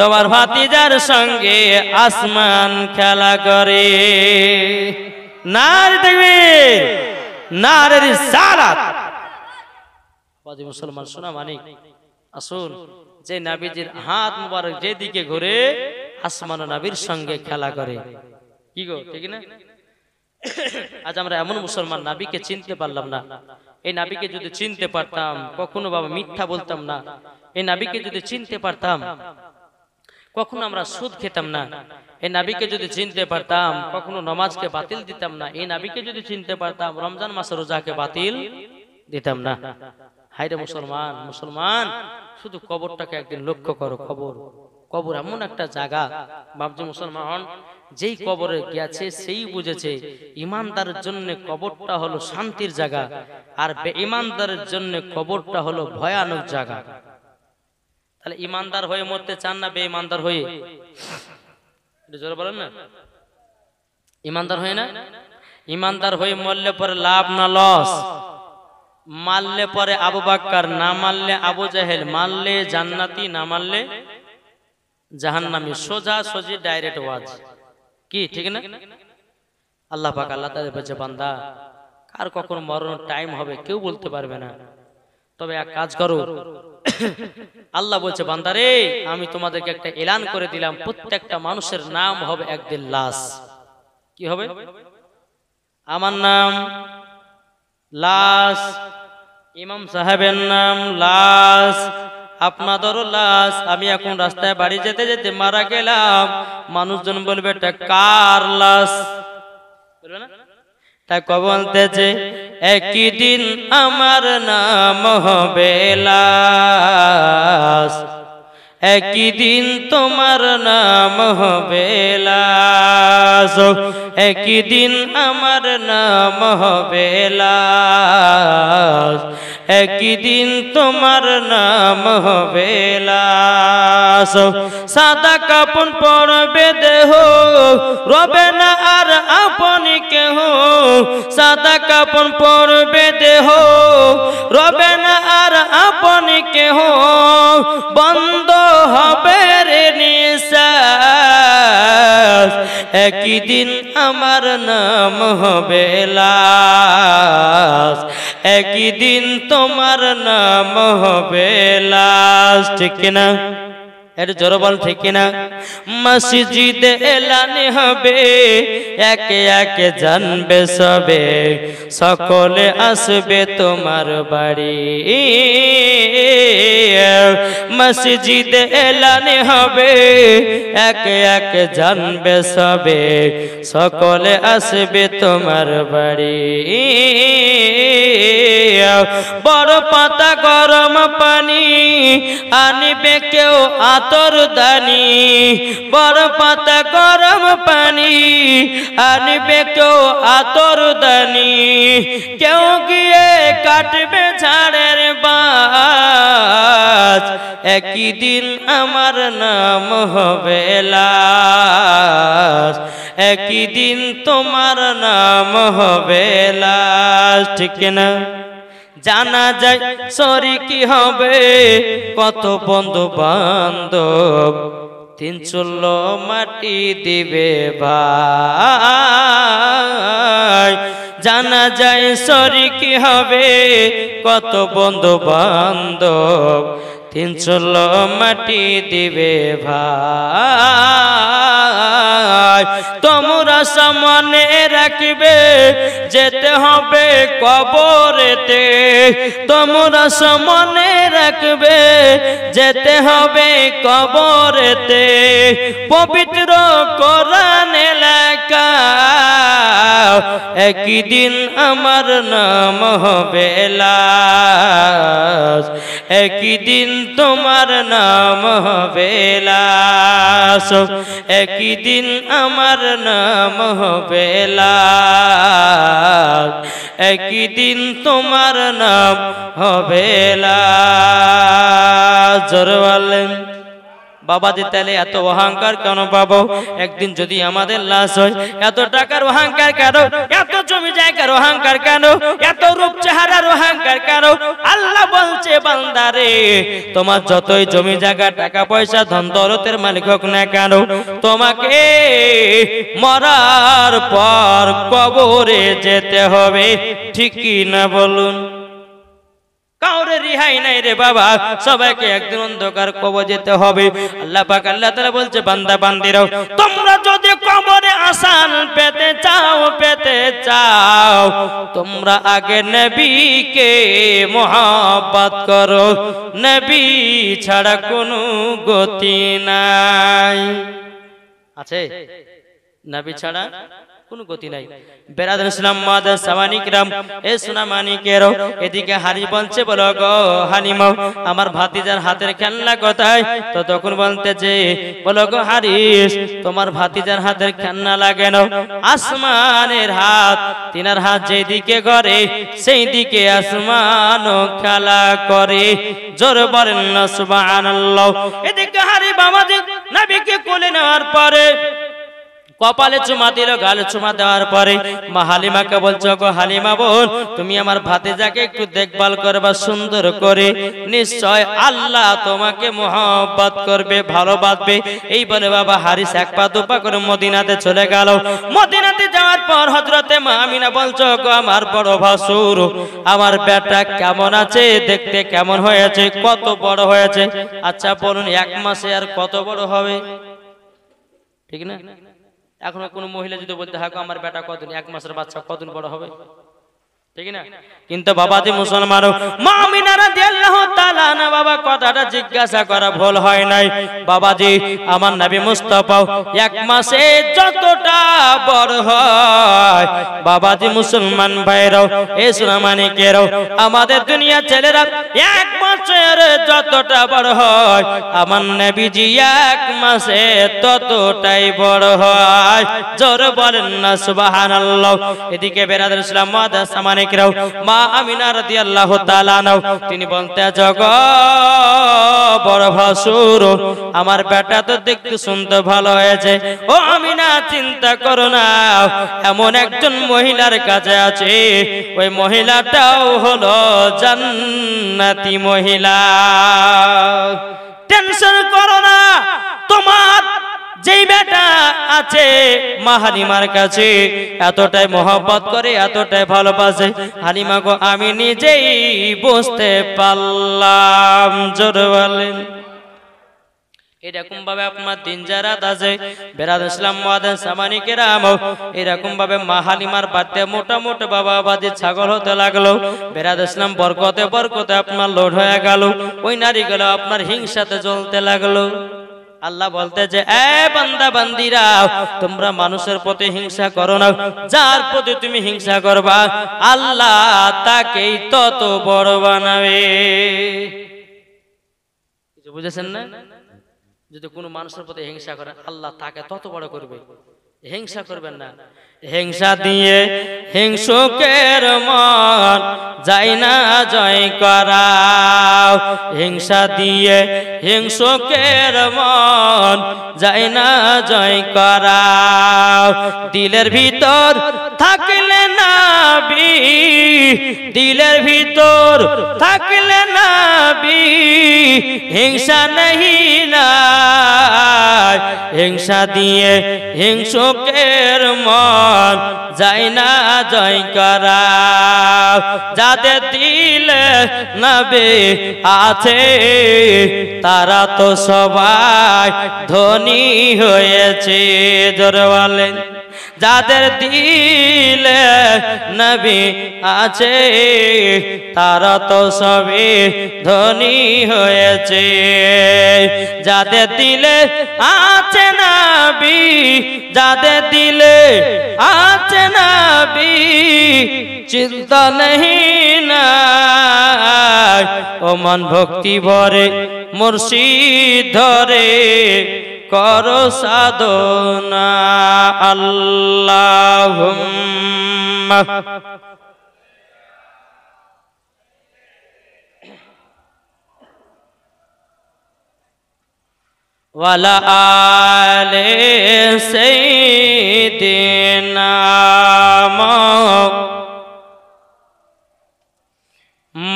তোমার ভাতিজার সঙ্গে আসমান খেলা করে। নারে তাকবীর, নারে রিসালাত। বাজি মুসলমান শোনা মানিক, আসুন যে নবীজির হাত মুবারক যেদিকে ঘুরে আসমান নবীর সঙ্গে খেলা করে। কি গো ঠিক না? আজ আমরা এমন মুসলমান নবীকে চিনতে পারলাম না। এই নবীকে যদি চিনতে পারতাম কখনো বাবা মিথ্যা বলতাম না। এই নবীকে যদি চিনতে পারতাম কখনো আমরা সুদ খেতাম না। এই নবীকে যদি চিনতে পারতাম কখনো নামাজকে বাতিল দিতাম না। এই নবীকে যদি চিনতে পারতাম রমজান মাসের রোজাকে বাতিল দিতাম না। হায়রে মুসলমান, মুসলমান শুধু কবরটাকে একদিন লক্ষ্য করো। কবর এমন একটা জায়গা বাবজি মুসলমান, যেই কবরে গিয়েছে সেই বুঝেছে ইমানদারের জন্য কবরটা হলো শান্তির জায়গা, আর বেঈমানদারের জন্য কবরটা হলো ভয়ানক জায়গা। তাহলে ইমানদার হয়ে মরতে চান না বেঈমানদার হয়ে? জোরে বলেন না। ইমানদার হয়ে না? ইমানদার হয়ে মরলে পরে লাভ না লস? মারলে পরে আবু বকর, না মারলে আবু জাহেল, মারলে জান্নাতি, না মারলে জাহান্নামী। সোজা সোজি ডাইরেক্ট ওয়াজ কি ঠিক না? আল্লাহ পাক আল্লাহ তাআলা বলেছে বান্দা কার কখন মরণ টাইম হবে কেউ বলতে পারবে না। তবে এক কাজ করো, আল্লাহ বলছে বান্দা রে আমি তোমাদেরকে একটা এলান করে দিলাম, প্রত্যেকটা মানুষের নাম হবে একদিন লাশ। কি হবে? আমার নাম লাশ, ইমাম সাহেবের নাম লাশ, আপনাদেরও লাশ। আমি এখন রাস্তায় বাড়ি যেতে যেতে মারা গেলাম, মানুষজন বলবে এটা কার লাশ? বলবে না? তাই কবি বলতেছে একই দিন আমার নাম হবে লাশ, একই দিন তোমার নাম হবে লাশ, একই দিন আমার নাম হবে লাশ, একই দিন তোমার নাম হবে লাশ। সাদা কাপন পরবে দেহ, রবে না আর আপনি কেহ। সাদা কাপন পরবে দেহ, রবে না আর আপনি কেহ। বন্ধ হবে রে নিঃশ্বাস, একই দিন আমার নাম হবে লাশ, একই দিন তোমার নাম হবে লাশ। ঠিক কিনা? এর জোরে বল ঠিক কিনা? মসজিদে এলানে হবে, একে একে জানবে সবে, সকলে আসবে তোমার বাড়ি। মসজিদে এলানে হবে, একে একে জানবে সবে, সকলে আসবে তোমার বাড়ি। বড় পাতা গরম পানি আনিবে কেউ আতর দানি, বড় পাতা গরম পানি আনিবে কেউ আতর দানি। কেউ গিয়ে কাটবে ঝাড়ের বাঁশ, একই দিন আমার নাম হবে লাশ, একই দিন তোমার নাম হবে লাশ। ঠিক না? জানা যায় শরীকি হবে কত বন্ধু বান্ধব, তিন চুল্লো মাটি দিবে ভাই। জানা যায় শরীকি হবে কত বন্ধু বান্ধব, তিন চুল্লো মাটি দিবে ভাই। তোমরা সামনে রাখবে যেতে হবে কবরেতে, তোমরা সামনে রাখবে যেতে হবে কবরেতে। পবিত্র কোরআনে লেখা একই দিন আমার নাম হবে লাশ, একই দিন তোমার নাম হবে লাশ, একই দিন আমার নাম হবে লাশ, একই দিন তোমার নাম হবে লাশ। জোরে বলেন বাবা দি তাহলে এত অহংকার কেন বাবা? একদিন যদি আমাদের লাশ হয়, এত টাকার অহংকার কেন? এত জমি জায়গার অহংকার কেন? এত রূপ চেহারার অহংকার কেন? আল্লাহ বলছে বান্দারে তোমার যতই জমি জায়গা টাকা পয়সা ধন দৌলতের মালিক হোক না কেন, তোমাকে মরার পর কবরে যেতে হবে। ঠিক কি না বলুন? কাউরে রিহাই নাই রে বাবা, সবাইকে একদিন অন্ধকার কবরে যেতে হবে। আল্লাহ পাক আল্লাহ তাআলা বলছে বান্দা বান্দিরাও তোমরা যদি কবরে আসার পেতে চাও তোমরা আগে নবীকে মোহাব্বত করো, নবী ছাড়া কোনো গতি নাই। আছে নবী ছাড়া কোনো গতি নাই। বেরাদার ইসলাম মাদার সাওয়ানিকরাম এ সোনা মানিকেরও এদিকে হারি বলছে, বলো গো হালিমা আমার ভাতিজার হাতের খেলনা কোথায়? তো তখন বলতেছে, বলো গো হারিস তোমার ভাতিজার হাতের খেলনা লাগে না, আসমানের হাত, তিনার হাত যেদিকে করে সেই দিকে আসমানও খেলা করে। জোর বলেন না সুবহানাল্লাহ। এদিকে হারি বাবাজি নবীকে কোলে নেওয়ার পরে কপালে চুমা দিল, গালে চুমা দেওয়ার পরে মা হালিমাকে বলছো, গো হালিমা বোন তুমি আমার ভাতিজাকে একটু দেখভাল করবা সুন্দর করে, নিশ্চয় আল্লাহ তোমাকে মোহাব্বত করবে, ভালোবাসবে। এই বলে বাবা হারিস এক পা দুপা করে মদিনাতে চলে গেল। মদিনাতে যাওয়ার পর হযরতে মা আমিনা বলছো, গো আমার বড় ভাসুর আমার বেটা কেমন আছে, দেখতে কেমন হয়েছে, কত বড় হয়েছে? আচ্ছা বলুন এক মাসে আর কত বড় হবে? ঠিক না? এখন কোন মহিলা যদি বলতে হয় আমার বেটা কতদিন, এক মাসের বাচ্চা কতদিন বড় হবে, ঠিক না? কিন্তু বাবাজি মুসলমান মা আমিনা রাদিয়াল্লাহু তাআলা না বাবা কথাটা জিজ্ঞাসা করা ভুল হয় নাই। বাবাজি আমার নবী মুস্তাফা এক মাসে যতটা বড় হয়, বাবাজি মুসলমান ভাইরাও এ সোনা মানিকেরাও আমাদের দুনিয়া ছেলেরা এক বছর যতটা বড় হয়, আমার নবীজি এক মাসে ততটাই বড় হয়। জোর বলেন না সুবহানাল্লাহ। এদিকে বেরাদার ইসলাম মাদার সামানিকরাও মা আমিনা রাদিয়াল্লাহু তাআলা নাও তিনি বলতে, জগ বড় ভাসুর আমার বেটা তো দেখতে শুনতে ভালো হয়েছে, ও আমিনা চিন্তা করো না, এমন একজন মহিলার কাছে আছে, ওই মহিলাটাও হলো জান্নাতি মহিলা। টেনশন করো না, তোমার যেই বেটা আছে মা হালিমার কাছে এতটাই মহব্বত করে, এতটাই ভালোবাসে, হালিমা গো আমি নিজেই বুঝতে পারলাম। জোর বলেন। এরকম ভাবে আপনার দিন যারা আছে বেরাদ ইসলাম মাদার সামানিকেরাম এরকম ভাবে মা হালিমার বাড়িতে মোটামুটি বাবা বাজি ছাগল হতে লাগলো। বেরাদ ইসলাম বরকতে বরকতে আপনার লোড হয়ে গেল, ওই নারীগুলো আপনার হিংসাতে জ্বলতে লাগলো। আল্লাহ বলতে যে এ বান্দা বান্দিরা তোমরা মানুষের প্রতি হিংসা করো না, যার প্রতি তুমি হিংসা করবা আল্লাহ তাকেই তত বড় বানাবে। কিছু বুঝেছেন না? যদি কোনো মানুষের প্রতি হিংসা করেন আল্লাহ তাকে তত বড় করবে। হিংসা করবেন না। হিংসা দিয়ে হিংসুকের মন যায় না জয় করা, হিংসা দিয়ে হিংসুকের মন যায় না জয় করা। দিলের ভিতর থাকলে নবী, দিলের ভিতর থাকলে নবী হিংসা নাহি নাই, হিংসা দিয়ে হিংসুকের মন যায় না জয় করা। যাদের দিলে নবী আছে তারা তো সবাই ধনী হয়েছে। জোরে বলেন। যাদের দিলে নবী আছে তারা তো সবে ধনী হয়েছে। যাদের দিলে আছে নবী, যাদের দিলে আছে নবী চিন্তা নেই না, ও মন ভক্তি ভরে মুর্শিদ ধরে করো সাধনা। আল্লাহুম্মা ওয়ালা আলে সাইয়্যিদিনা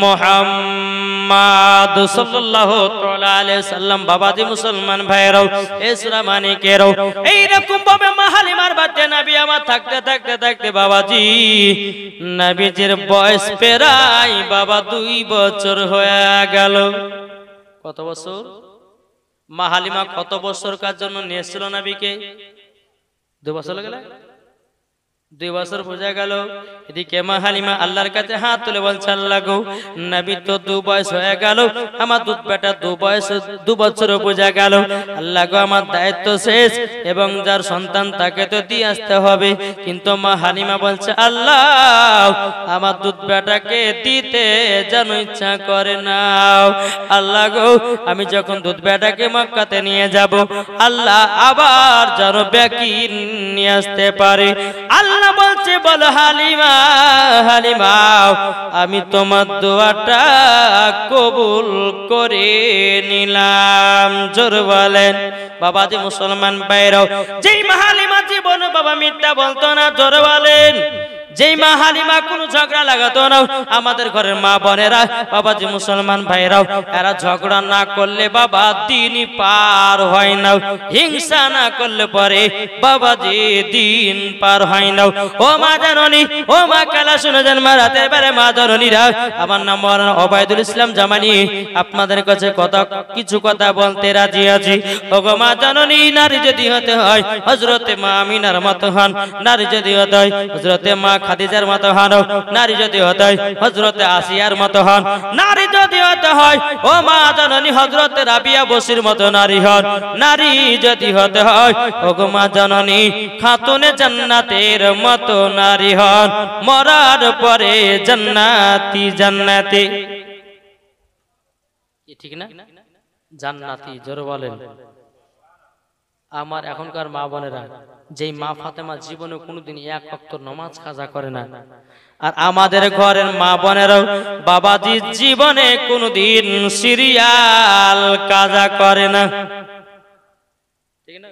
মুহাম্মদ সাল্লাল্লাহু তাআলা আলাইহি সাল্লাম। বাবাজি মুসলমান ভাইরাও এ সূরা মানিকেরও এইরকম ভাবে মা হালিমার বাড়িতে নবী আমার থাকতে থাকতে থাকতে বাবাজি নবীজির বয়স প্রায় বাবা 2 বছর হয়ে গেল। কত বছর? মা হালিমা কত বছর কার জন্য নিয়েছিল নবীকে? 2 বছর গেল। 2 বছর বোঝা গেল। এদিকে মা হালিমা আল্লাহর কাছে হাত তুলে বলছে, আল্লাহ গো, নবী তো 2 বয়স হয়ে গেল, আমার দুধ বেটা 2 বছর বোঝা গেল। আল্লাহ গো, আমার দায়িত্ব শেষ এবং যার সন্তান তাকে তো দিয়ে আসতে হবে। কিন্তু মা হালিমা বলছে, আল্লাহ আমার দুধ বেটাকে দিতে যেন ইচ্ছা করে নাও। আল্লাহ গো, আমি যখন দুধ বেটাকে মক্কাতে নিয়ে যাব, আল্লাহ আবার যেন ব্যাকি নিয়ে আসতে পারে। আল্লাহ বলছে, বলো হালিমা, হালিমা আমি তোমার দোয়াটা কবুল করে নিলাম। জোর বলেন বাবাজি মুসলমান ভাইরাও, যেই মা হালিমা জীবনে বাবা মিথ্যা বলতো না, জোর বলেন। যেই মা হালিমা কোনো ঝগড়া লাগাতো না, আমাদের ঘরের মা বোনেরা বাবাজি মুসলমান ভাইরাও, এরা ঝগড়া না করলে বাবা দিনই পার হয় না, হিংসা না করলে পরে বাবাজি দিন পার হয় না। ও মা জননী, ও মা কালা শুনে যান, মা রাতের বেলা মা জননীরা, আমার নাম মাওলানা ওবায়দুল ইসলাম জামানি, আপনাদের কাছে কিছু কথা বলতে রাজি আছি। ও গো মা জননী, নারী যদি হতে হয় হযরতে মা আমিনার মতো হন, নারী যদি হতে হয় হযরতে মা খাদিজার মতো হন, নারী যদি হতে হয় হযরতে আসিয়ার মতো হন, নারী যদি হতে হয় ও মা জননী হযরতে রাবিয়া বসির মতো নারী হন, নারী যদি হতে হয় ও গো মা জননী খাতুনে জান্নাতের মতো নারী হন, মরার পরে জান্নাতি জান্নাতি। ঠিক না? জান্নাতি, জোরে বলেন। আমার এখনকার মা বোনেরা, যেই মা ফাতেমা জীবনে কোনোদিন 1 ওয়াক্ত নামাজ কাজা করে না, আর আমাদের ঘরের মা বোনেরাও বাবাজি জীবনে কোনোদিন সিরিয়াল কাজা করে না, ঠিক না?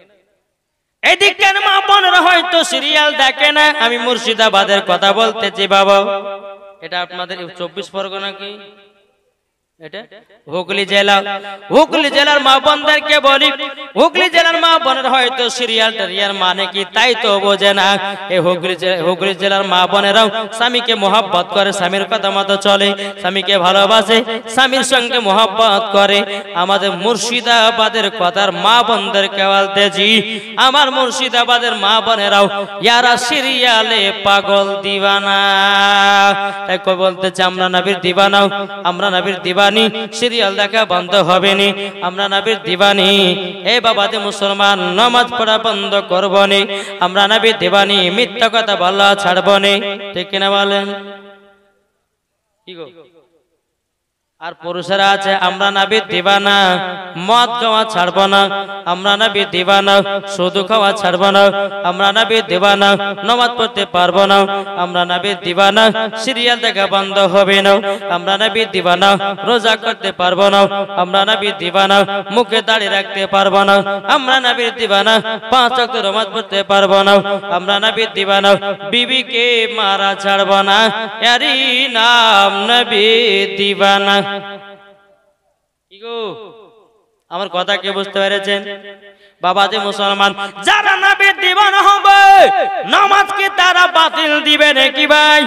এদিকের মা বোনেরা হয়তো সিরিয়াল দেখে না। আমি মুর্শিদাবাদের কথা বলতেছি বাবা, এটা আপনাদের 24 পরগনা কি এটা হুগলি জেলা, হুগলি জেলার মা বোনদেরকে বলি, হুগলি জেলার মা বোনের হয়তো সিরিয়াল টেরিয়ার মানে কি তাই তো বোঝে না। এই হুগলি জেলার মা বোনেরাও স্বামীকে মোহাব্বত করে, স্বামীর কথা মতো চলে, স্বামীকে ভালোবাসে, স্বামীর সঙ্গে মোহাব্বত করে। আমাদের মুর্শিদাবাদের কথার মা বোনদেরকে বলতেছি, আমার মুর্শিদাবাদের মা বোনেরাও ইয়ারা সিরিয়ালে পাগল দিওয়ানা। তাই কই বলতেছে, আমরা নবীর দিওয়ানাও, আমরা নবীর দিওয়ানা, সিরিয়াল দেখা বন্ধ হবে নি, আমরা নবীর দিওয়ানি। এ বাবাতে মুসলমান, নামাজ পড়া বন্ধ করব নি, আমরা নবীর দিওয়ানি, মিথ্যা কথা বলা ছাড়ব নি, ঠিক কিনা বলেন? কি গো? আর পুরুষেরা আছে, আমরা নবীর দিওয়ানা, মদ খাওয়া ছাড়ব না, আমরা নবীর দিওয়ানা, সুদ খাওয়া ছাড়ব না, আমরা নবীর দিওয়ানা, নামাজ পড়তে পারবো না, আমরা নবীর দিওয়ানা, সিরিয়াল দেখা বন্ধ হবে না, আমরা নবীর দিওয়ানা, রোজা করতে পারবো না, আমরা নবীর দিওয়ানা, মুখে দাড়ি রাখতে পারবো না, আমরা নবীর দিওয়ানা, 5 ওয়াক্ত নামাজ পড়তে পারবো না, আমরা নবীর দিওয়ানা, বিবিকে মারা ছাড়ব না, এরই নাম নবীর দিওয়ানা। কি গো, আমার কথা কে বুঝতে পেরেছেন? বাবাজি মুসলমান, যারা নবীর দিওয়ানা হবে নামাজ কি তারা বাতিল দিবে নাকি ভাই?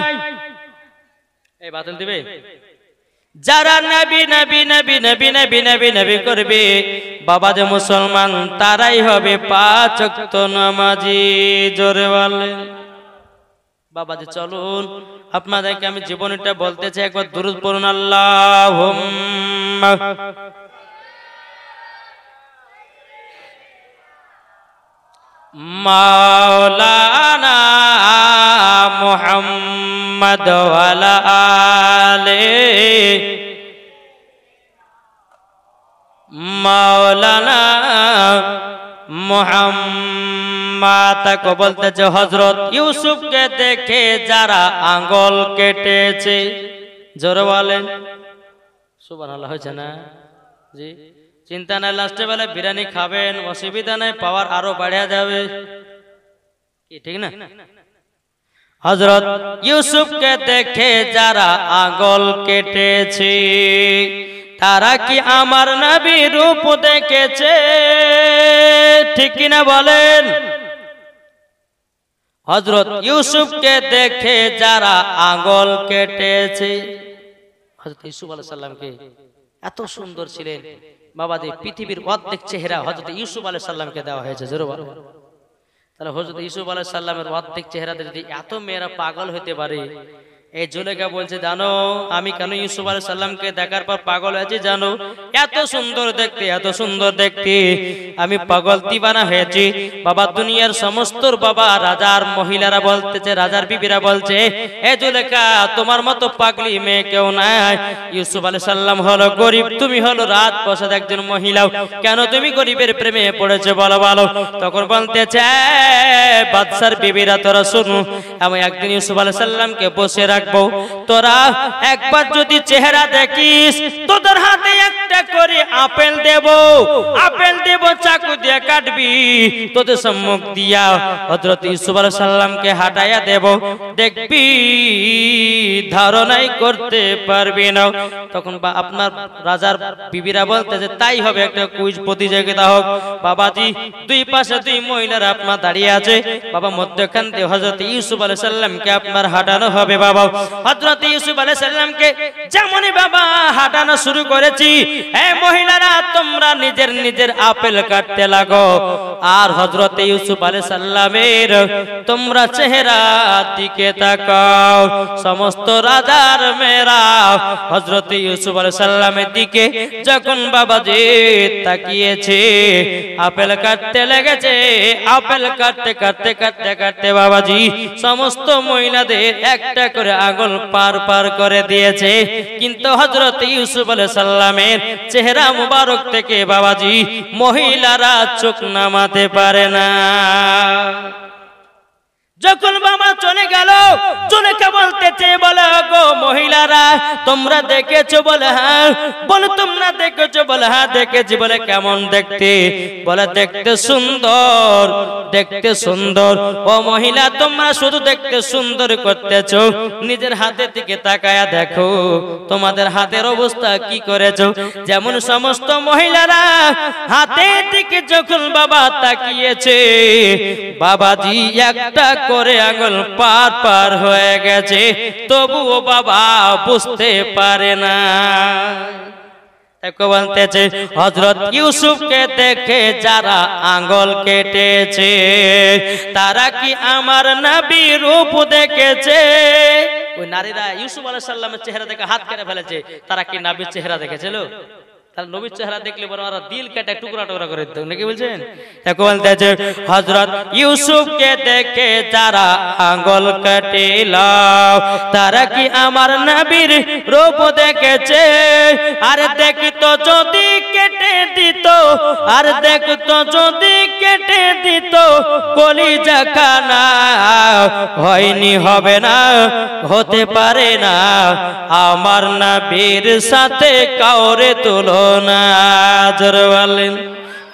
এই বাতিল দিবে? যারা নবী নবী নবী নবী নবী নবী নবী করবে বাবাজি মুসলমান, তারাই হবে 5 ওয়াক্ত নামাজি। জোরে বলেন বাবাজি। চলুন আপনাদেরকে আমি জীবনটা বলতে চাই, একবার দুরূদ পড়ুন, আল্লাহুম্মা মাওলানা মুহাম্মদ ওয়া আলা আলিহি মাওলানা মুহাম্মদ। তাকে বলতেছে, হযরত ইউসুফকে দেখে যারা আঙ্গুল কেটেছে, জোরে বলেন সুবহানাল্লাহ। হয়েছে না জি? চিন্তা নাই, লাস্টে বেলা বিরিয়ানি খাবেন, অসুবিধা নাই, পাওয়ার আরো বাড়া যাবে, কি ঠিক না? হযরত ইউসুফকে দেখে যারা আঙ্গুল কেটেছে, তারা কি আমার নবীর রূপ দেখেছে, ঠিক কিনা বলেন? হযরত ইউসুফকে দেখে যারা আঙ্গুল কেটেছে, হযরত ইউসুফ আলাইহিস সালামকে এত সুন্দর ছিলেন বাবাজি, পৃথিবীর অর্ধেক চেহারা হযরত ইউসুফ আলাইহিস সালামকে দেওয়া হয়েছে। জোরে বলো। তাহলে হযরত ইউসুফ আলাইহিস সালামের অর্ধেক চেহারাতে যদি এত মেয়েরা পাগল হতে পারে, এই জুলেখা বলছে জানো আমি কেন ইউসুফ আলাইহিস সালামকে দেখার পর পাগল হয়েছি জানো? এত সুন্দর দেখতে, এত সুন্দর দেখতে আমি পাগল দিবানা হয়েছি। বাবা দুনিয়ার সমস্ত বাবা রাজার মহিলারা বলতেছে, রাজার বিবিরা বলছে এ জুলেখা তোমার মতো পাগলি মেয়ে কেউ নাই। ইউসুফ আলাইহিস সালাম হলো গরিব, তুমি হলো রাজপ্রাসাদ একজন মহিলা, কেন তুমি গরিবের প্রেমে পড়েছো বলো বলো? তখন বলতেছে বাদশার বিবিরা তোরা শুনো, আমি একদিন ইউসুফ আলাইহিস সালামকে বসে রাখবো, তোরা একবার যদি চেহারা দেখিস তোদের হাতে একটা করে আপেল দেব, আপেল দেব চাকু দিয়ে কাটবি, তোদের সম্মুখ দিয়া হযরত ইউসুফ আলাইহিস সালামকে হাঁটাইয়া দেব, দেখবি ধারণাই করতে পারবি না। তখন আপনার রাজার বিবিরা বলতেছে তাই হবে, একটা কুইজ প্রতিযোগিতা হোক। বাবাজি দুই পাশে দুই মহিলারা আপনার দাঁড়িয়ে আছে, বাবা মধ্যখান দিয়ে হযরত ইউসুফ আলাইহিস সালামকে আপনার হাঁটানো হবে। বাবা হযরত ইউসুফ আলাইহিস সালামকে যেমনই বাবা হাঁটানো শুরু করেছি, এই মহিলারা তোমরা নিজের নিজের আপেল কাটতে লাগো, আর হযরত ইউসুফ আলাইহিস সালামের তোমরা চেহারা দিকে তাকাও। সমস্ত রাজার মেয়েরা হযরত ইউসুফ আলাইহিস সালামের দিকে যখন বাবাজি তাকিয়েছে, আপেল কাটতে লেগেছে, আপেল কাটতে কাটতে কাটতে কাটতে বাবাজি সমস্ত মহিলাদের একটা করে আঙুল পার পার করে দিয়েছে, কিন্তু হযরত ইউসুফ আলাইহিস সালামের চেহারা মুবারক থেকে বাবাজি মহিলারা চোখ নামাতে পারে না। যখন বাবা চলে গেল, জুলেখা বলতেছে বলে গো মহিলারা তোমরা দেখেছো? বলে হ্যাঁ। বলে তোমরা দেখেছো? বলে হ্যাঁ দেখেছি। বলে কেমন দেখতে? বলে দেখতে সুন্দর, দেখতে সুন্দর। ও মহিলা তোমরা শুধু দেখতে সুন্দর করতেছো, নিজের হাতের দিকে তাকায়া দেখো তোমাদের হাতের অবস্থা কি করেছো। যেমন সমস্ত মহিলারা হাতের দিকে যখন বাবা তাকিয়েছে, বাবাজি একটা করে আঙুল পার পার হয়ে গেছে, তবুও বাবা বুঝতে পারে না। বলতেছে হযরত ইউসুফকে দেখে যারা আঙ্গুল কেটেছে তারা কি আমার নবী রূপ দেখেছে? ওই নারীরা ইউসুফ আলাইহিস সালামের চেহারা দেখে হাত কেটে ফেলেছে, তারা কি নবীর চেহারা দেখেছিল? তাহলে নবীর চেহারা দেখলে বড় ওরা দিল কেটে টুকরা টুকরা করে দিত নাকি বলছেন? এখন বলতেছে হযরত ইউসুফকে দেখে যারা আঙ্গুল কাটিল তারা কি আমার নবীর রূপ দেখেছে? আর দেখতো যদি কেটে দিত, আর দেখতো যদি কেটে দিত কলিজা খানা, হয়নি হবে না, হতে পারে না আমার নবীর সাথে কাউরে তুলনা। জোরে বলেন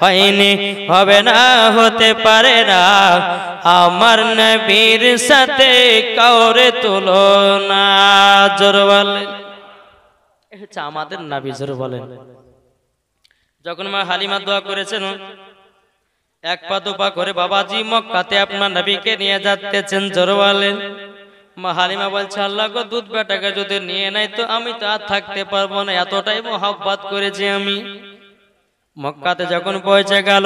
হয়নি হবে না, হতে পারে না আমার নবীর সাথে কাউরে তুলনা। জোরে বলেন এ হচ্ছে আমাদের নবী। জোরে বলেন যখন মা হালিমা দোয়া করেছেন এক পা দুপা করে বাবাজি মক্কাতে আপনার নবীকে নিয়ে যাচ্ছেন, জোরে বলেন। মা হালিমা বলছে আল্লাহ গো দুধ বেটাকে যদি নিয়ে নাই তো আমি তো আর থাকতে পারবো না, এতটাই মোহাব্বত করেছি আমি। মক্কাতে যখন পৌঁছে গেল,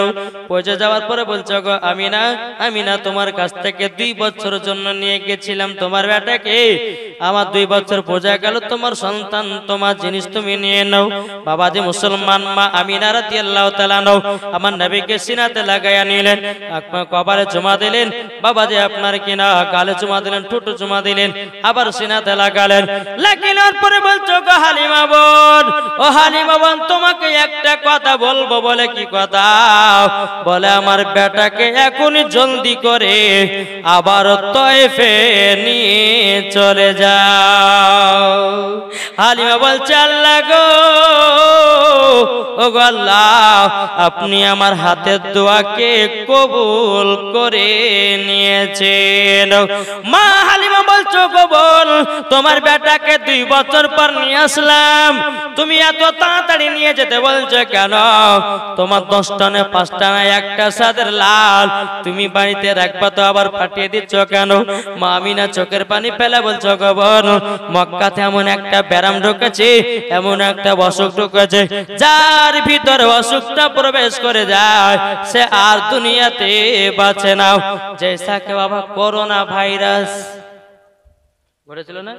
পৌঁছে যাওয়ার পরে বলছে গো আমিনা, আমিনা তোমার কাছ থেকে 2 বছরের জন্য নিয়ে গেছিলাম তোমার বেটাকে, আমার 2 বছর পৌঁছে গেল, তোমার সন্তান তোমার জিনিস তুমি নিয়ে নাও। বাবাজি মুসলমান মা আমিনা রাদিয়াল্লাহু তাআলা নাও আমার নবীকে সিনাতে লাগাইয়া নিলেন, কপালে চুমা দিলেন, বাবাজি আপনার কিনা গালে চুমা দিলেন, ঠোঁটে চুমা দিলেন, আবার সিনাতে লাগালেন। লাগানোর পরে বলছো গো হালিমা বোন, ও হালিমা বোন তোমাকে একটা কথা বলবো। বলে কি কথা? বলে আমার বেটাকে এখনই জলদি করে আবার তয়েফে নিয়ে চলে যাও। হালিমা বলছে আল্লাহ গো, ও গো আল্লাহ আপনি আমার হাতের দোয়াকে কবুল করে নিয়েছেন। মা হালিমা বলছো গো বোন তোমার বেটাকে 2 বছর পর নিয়ে আসলাম, তুমি এত তাড়াতাড়ি নিয়ে যেতে বলছো কেন? তোমার 10টা না 5টা না একটা সাদের লাল তুমি বাড়িতে রাখবা, তো আবার পাঠিয়ে দিচ্ছ কেন? মা আমিনা চোখের পানি ফেলে বলছো গো বোন, মক্কাতে এমন একটা ব্যারাম ঢুকেছে, এমন একটা অসুখ ঢুকেছে, যার ভিতরে অসুখটা প্রবেশ করে যায় সে আর দুনিয়াতে বাঁচে না। জেসাকে বাবা করোনা ভাইরাস ঘটেছিল না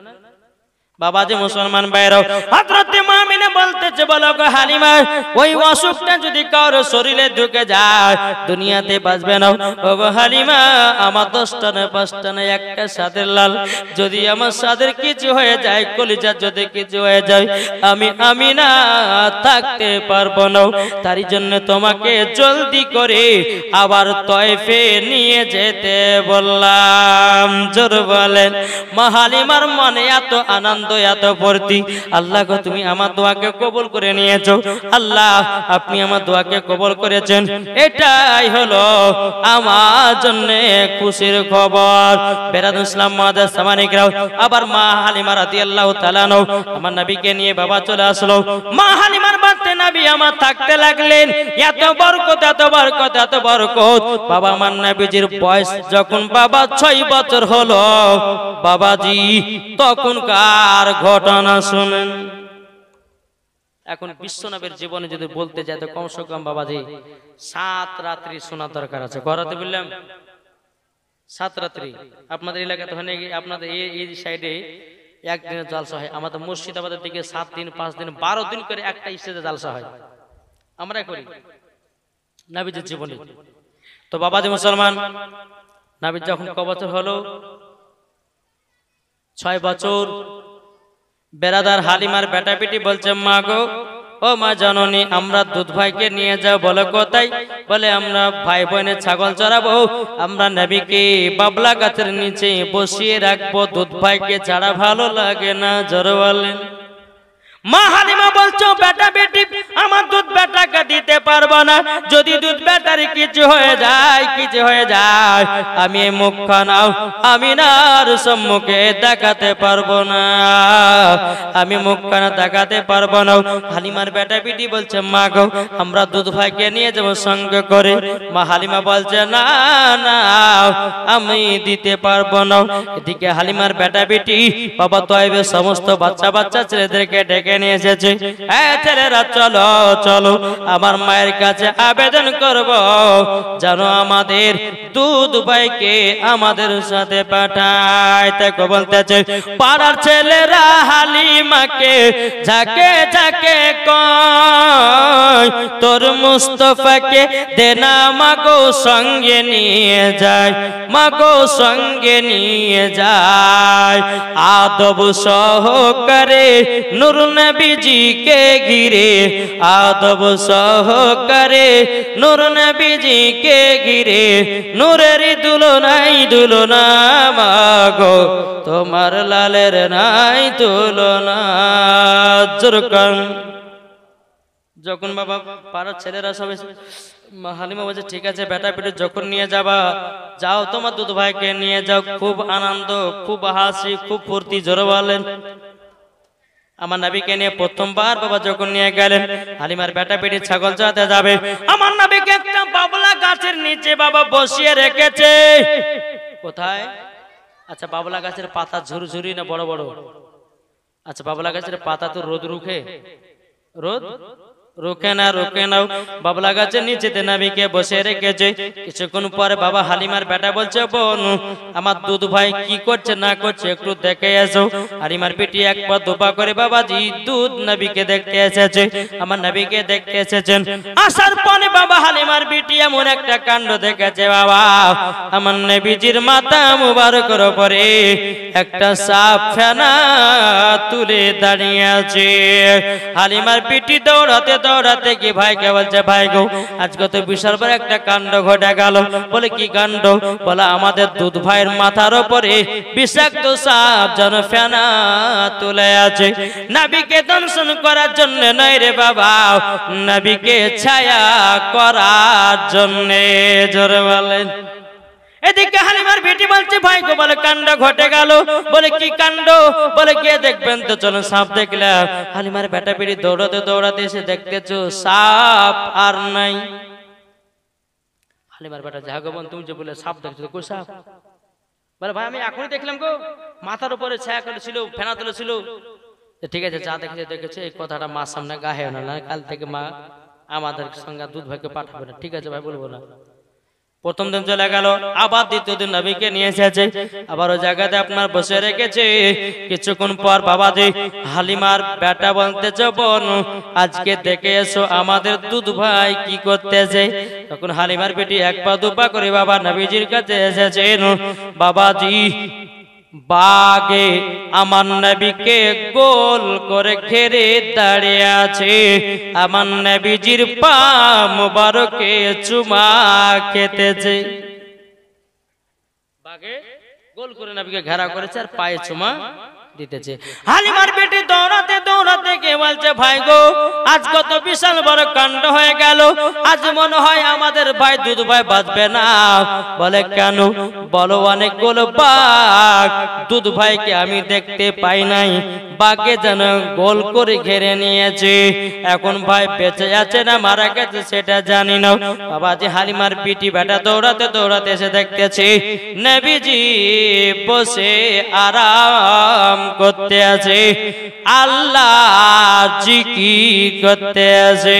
বাবাজি মুসলমান ভাইরাও, হযরত মুমিনা বলতেছে বলো গো হালিমা, ওই অসুখটা যদি কারো শরীরে ঢুকে যায় দুনিয়াতে বাঁচবে না। ও গো হালিমা, আমার 10টা না 5টা না একটা সাদের লাল, যদি আমার সাদের কিছু হয়ে যায়, কলিজা যদি কিছু হয়ে যায়, আমি না থাকতে পারবো না। তারই জন্য তোমাকে জলদি করে আবার তয়েফে নিয়ে যেতে বললাম। জোর বলেন। মা হালিমার মনে এত আনন্দ, এত ভর্তি। আল্লাহ গো, তুমি আমার দোয়াকে কবুল করে নিয়েছো। আল্লাহ, আপনি আমার দোয়াকে কবুল করেছেন, এটাই হলো আমার জন্য খুশির খবর। বেরাদুল ইসলাম মাদার সামানিকরাও, আবার মা হালিমা রাদিয়াল্লাহু তাআলা আনহা আমার নবীকে নিয়ে বাবা চলে আসলো। মা হালিমার বাড়িতে নবী আমার থাকতে লাগলেন। এত বরকত, এত বরকত, এত বরকত। বাবা আমার নবীজির বয়স যখন বাবা 6 বছর হলো, বাবাজি তখনকার ঘটনা শুনেন। এখন বিশ্বনবীর জীবনে যদি বলতে যাই তো কমসে কম বাবাজি 7 রাত্রি শোনা দরকার আছে। ঘরাতে বললাম 7 রাত্রি। আপনাদের এলাকাতে হয় নাকি? আপনাদের এই সাইডে একদিনের জালসা হয়, আমাদের মুর্শিদাবাদের দিকে 7 দিন 5 দিন 12 দিন করে একটা স্টেজে জালসা হয়, আমরা করি নবীজির জীবনে। তো বাবাজি মুসলমান, নবী যখন ক বছর হলো? 6 বছর। বেরাদার হালিমার বেটা বেটি বলছে, মা গো, ও মা জননী, আমরা দুধ ভাইকে নিয়ে যাও। বলে কোথায়? বলে আমরা ভাই বোনের ছাগল চড়াবো, আমরা নবীকে বাবলা গাছের নিচে বসিয়ে রাখবো, দুধ ভাইকে ছাড়া ভালো লাগে না। জোরে বলেন। মা হালিমা বলছো, বেটা বেটি আমার দুধ বেটাকে দিতে পারবো না, যদি দুধ বেটার কিছু হয়ে যায়, কিছু হয়ে যায়, আমি এই মুখখানাও আমি না আর সম্মুখে দেখাতে পারবো না, আমি মুখখানা দেখাতে পারবো না। হালিমার বেটা বেটি বলছে, মা গো, আমরা দুধ ভাইকে নিয়ে যাবো সঙ্গে করে। মা হালিমা বলছে, না না, আমি দিতে পারবো না। এদিকে হালিমার বেটা বেটি বাবা তয়েবের সমস্ত বাচ্চা বাচ্চা ছেলেদেরকে ডেকে নিয়ে এসেছে। ছেলেরা চলো চলো, আমার মায়ের কাছে আবেদন করব যেন আমাদের দুধ ভাইকে আমাদের সাথে পাঠায়। তাই বলতেছে, পাড়ার ছেলেরা হালিমাকে ঝাঁকে ঝাঁকে কয়, তোর মুস্তফাকে দেনা মাগো সঙ্গে নিয়ে যায়, মাগো সঙ্গে নিয়ে যায়। আদব সহকারে নূর নবীজিকে ঘিরে, আদব সহকারে নূর নবীজিকে ঘিরে, নূরের তুলনাই তুলনা মাগো, তোমার লালের নাই তুলনা। যখন বাবা পাড়ার ছেলেরা সবাই, হালিমা বলছে, ঠিক আছে বেটা বেটি যখন নিয়ে যাবা যাও, তোমার দুধ ভাইকে নিয়ে যাও। খুব আনন্দ, খুব হাসি, খুব ফুর্তি। জোরে বলেন। আমার নবীকে নিয়ে প্রথমবার বাবা যখন নিয়ে গেলেন, হালিমার বেটা বেটি ছাগল চড়াতে যাবে, আমার নবীকে একটা বাবলা গাছের নিচে বাবা বসিয়ে রেখেছে। কোথায়? আচ্ছা, বাবলা গাছের পাতা ঝুরঝুরি না বড় বড়? আচ্ছা, বাবলা গাছের পাতা তো রোদ রুখে, রোদ রুখে না, রুখে নাও। বাবলা গাছের নিচেতে নবীকে বসে রেখেছে। কিছুক্ষণ পরে বাবা হালিমার বেটা বলছে, বোন, আমার দুধ ভাই কি করছে না করছে একটু দেখে এসো। হালিমার বেটি একবার দুপা করে বাবাজি দুধ নবীকে দেখতে এসেছে, আমার নবীকে দেখতে এসেছেন। আসার পরে বাবা হালিমার বেটি এমন একটা কাণ্ড দেখেছে, বাবা আমার নবীজির মাথা মুবারকের উপরে একটা সাপ ফেনা তুলে দাঁড়িয়ে আছে। হালিমার বেটি দৌড়াতে দৌড়াতে কি ভাইকে বলছে, ভাই গো, আজকে তো বিশাল বড় একটা কাণ্ড ঘটে গেল। বলে কি কাণ্ড? বলে আমাদের দুধ ভাইয়ের মাথার উপরে বিষাক্ত সাপ যেন ফেনা তুলে আছে। নবীকে দর্শন করার জন্য নয় রে বাবা, নবীকে ছায়া করার জন্য। জোরে বলেন। এদিকে হালিমার বেটি বলছে, ভাই গো, বলে কাণ্ড ঘটে গেল। বলে কি কাণ্ড? বলে গিয়ে দেখবেন তো, চলো সাপ দেখলাম। হালিমার বেটা বেটি দৌড়াতে দৌড়াতে এসে দেখতেছো সাপ আর নাই। হালিমার বেটা, যা গো বোন, তুমি যে বলে সাপ দেখছো, কই সাপ? বলে ভাই আমি এখনই দেখলাম গো। মাথার উপরে ছায়া করেছিল, ফেনা তুলেছিল। ঠিক আছে, যা দেখেছে দেখেছে, এই কথাটা মার সামনে গায়ে না, কাল থেকে মা আমাদের সঙ্গে দুধ ভাইকে পাঠাবে না। ঠিক আছে ভাই, বলবো না। প্রথম দিন চলে গেল, আবার দ্বিতীয় দিন নবীকে নিয়ে এসেছে, আবার ওই জায়গাতে আপনার বসে রেখেছে। কিছুক্ষণ পর বাবাজি হালিমার বেটা বলতেছে, বোন আজকে দেখে এসো আমাদের দুধ ভাই কি করতেছে। তখন হালিমার বেটি এক পা দুপা করে বাবা নবীজির কাছে এসেছেন। বাবাজি বাগে আমার নবীকে গোল করে ঘেরে দাঁড়িয়ে আছে, আমার নবীজির পা মুবারকে চুমা খেতেছে। বাগে গোল করে নবীকে ঘেরা করেছে আর পায়ে চুমা দিতেছে। হালিমার বেটি দৌড়াতে দৌড়াতে কে বলছে, ভাই গো আজ কত বিশাল বড় কাণ্ড হয়ে গেল, আজ মনে হয় আমাদের ভাই দুধ ভাই বাঁচবে না। বলে কেন? বলো অনেকগুলো বাঘ দুধ ভাইকে আমি দেখতে পাই নাই, বাঘে যেন গোল করে ঘিরে নিয়েছে। এখন ভাই বেঁচে আছে না মারা গেছে সেটা জানি না। বাবাজি হালিমার বিটি বেটা দৌড়াতে দৌড়াতে এসে দেখতেছে নবীজি বসে আরাম করতে আছে, আল্লাহ জিকির করতে আছে।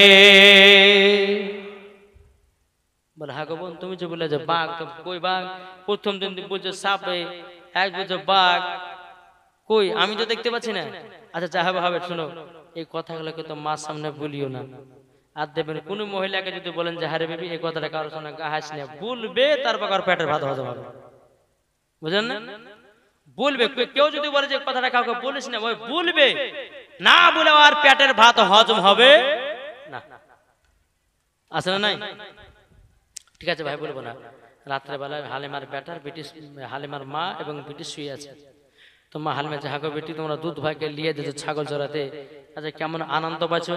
বলে হ্যাঁ গো বোন, তুমি যে বলে যে বাঘ, কই বাঘ? প্রথম দিন বলছো সাপে, এক বলছো বাঘ, কই আমি তো দেখতে পাচ্ছি না। আচ্ছা যা হবে হবে, শোনো এই কথাগুলোকে তো মার সামনে বলিও না। আর দেবেন কোন মহিলাকে যদি বলেন যে হারে বেবি এই কথাটা কারোর সঙ্গে হাস না, বলবে তারপর কারোর পেটের ভাত হজম হবে, বুঝলেন না? বলবে, কেউ যদি বলে যে কথাটা কাউকে বলিস না, ওই বলবে না, বলে আর পেটের ভাত হজম হবে না। আছে না নাই? ঠিক আছে ভাই, বলবো না। রাত্রে বেলায় হালিমার বেটার বেটি, হালিমার মা এবং বেটি শুয়ে আছে। তো মা হালিমা জাহাগো বেটি তোমরা দুধ ভাইকে নিয়ে যেছো ছাগল চড়াতে, আচ্ছা কেমন আনন্দ পাচ্ছ?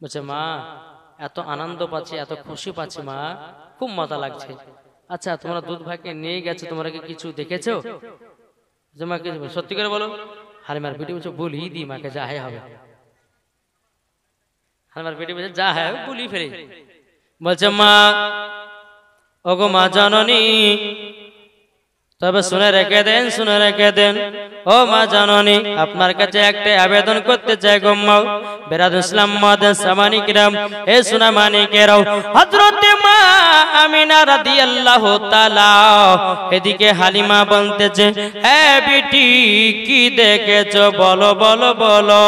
বলছে মা এত আনন্দ পাচ্ছি, এত খুশি পাচ্ছি মা, খুব মজা লাগছে। আচ্ছা তোমরা দুধ ভাইকে নিয়ে গেছো, তোমরা কি কিছু দেখেছো? যে মা কিছু সত্যি করে বলো। হালিমার বেটি বলছে বলি দি মাকে, যা হয় হবে। হালিমার বেটি বলছে যা হয় বলি ফেরে। বলছে মা ওগো মা জাননী, তবে শুনে রেখে দেন, শুনে রেখে দেন। ও মা জাননী, আপনার কাছে একটা আবেদন করতে চাই গো মা। বেরাদ ইসলাম মাদান সামানিকরাম, এ সোনা মানিকেরাও, হযরতে মা আমিনা রাদিয়াল্লাহু তাআলা এদিকে হালিমা বলতেছে, হে বিটি কি দেখেছো বলো বলো বলো।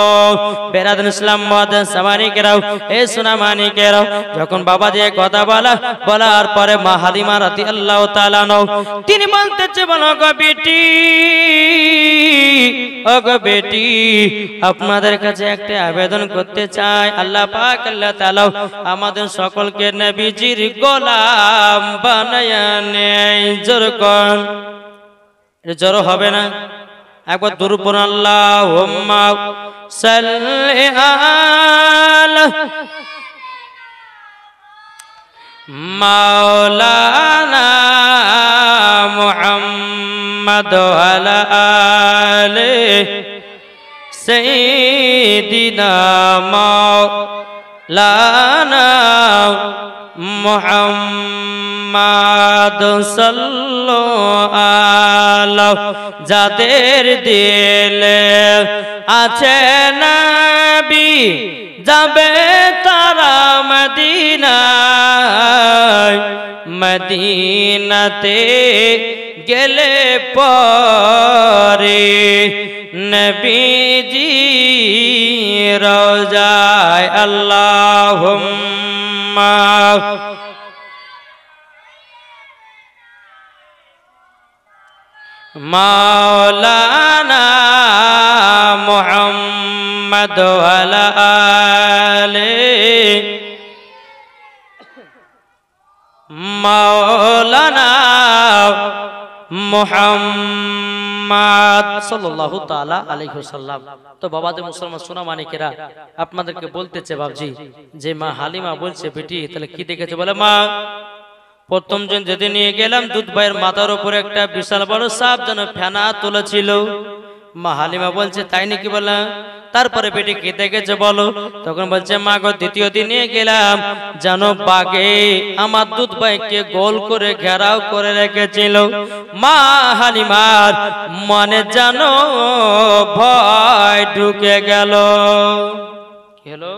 বেরাদ ইসলাম মাদান সামানিকরাও, এ সোনা মানিকেরাও, যখন বাবা দিয়ে কথা বলার পরে মা হালিমা রাদিয়াল্লাহু তাআলা তিনি বলতেছে, বলো গো বেটি, ও গো বেটি আপনাদের কাছে একটা আবেদন করতে চাই। আল্লাহ পাক আল্লাহ তাআলা আমাদের সকলকে নবীজির গোলাম বানায়া নেয়। জোর কোন, জোর হবে না? একবার দুরূদ পড়ুন, আল্লাহুম্মা সাল্লি আলা মাওলানা মুহাম্মদ ওয়ালা আলি সাইয়্যিদিনা মাওলানা মুহাম্মদ সাল্লাল্লাহু আলাইহি। যাদের দিলে আছে নবী যাবে তারা মদিনায়, মদিনাতে গেলে পরে নবীজি রওজায়। আল্লাহুম্মা মাওলানা মুহাম্মদ ওয়ালা আলি মাওলানা মুহাম্মদ সাল্লাল্লাহু তাআলা আলাইহি ওয়াসাল্লাম। তো বাবাদের মুসলমান সোনা মানিকেরা, আপনাদেরকে বলতেছে বাবজি যে মা হালিমা বলছে বেটি তাহলে কি দেখেছে? বলে মা প্রথম দিন যেদিন নিয়ে গেলাম দুধ ভাইয়ের মাথার উপরে একটা বিশাল বড় সাপ যেন ফেনা তুলেছিল। মা হালিমা বলছে তাই নাকি? বলা তারপরে বেটি কে দেখেছে বলো? তখন বলছে মা গো দ্বিতীয় দিনে গেলাম, জানো বাগে আমার দুধ ভাইকে গোল করে ঘেরাও করে রেখেছিল। মা হালিমার মনে জানো ভয় ঢুকে গেল। কি হলো?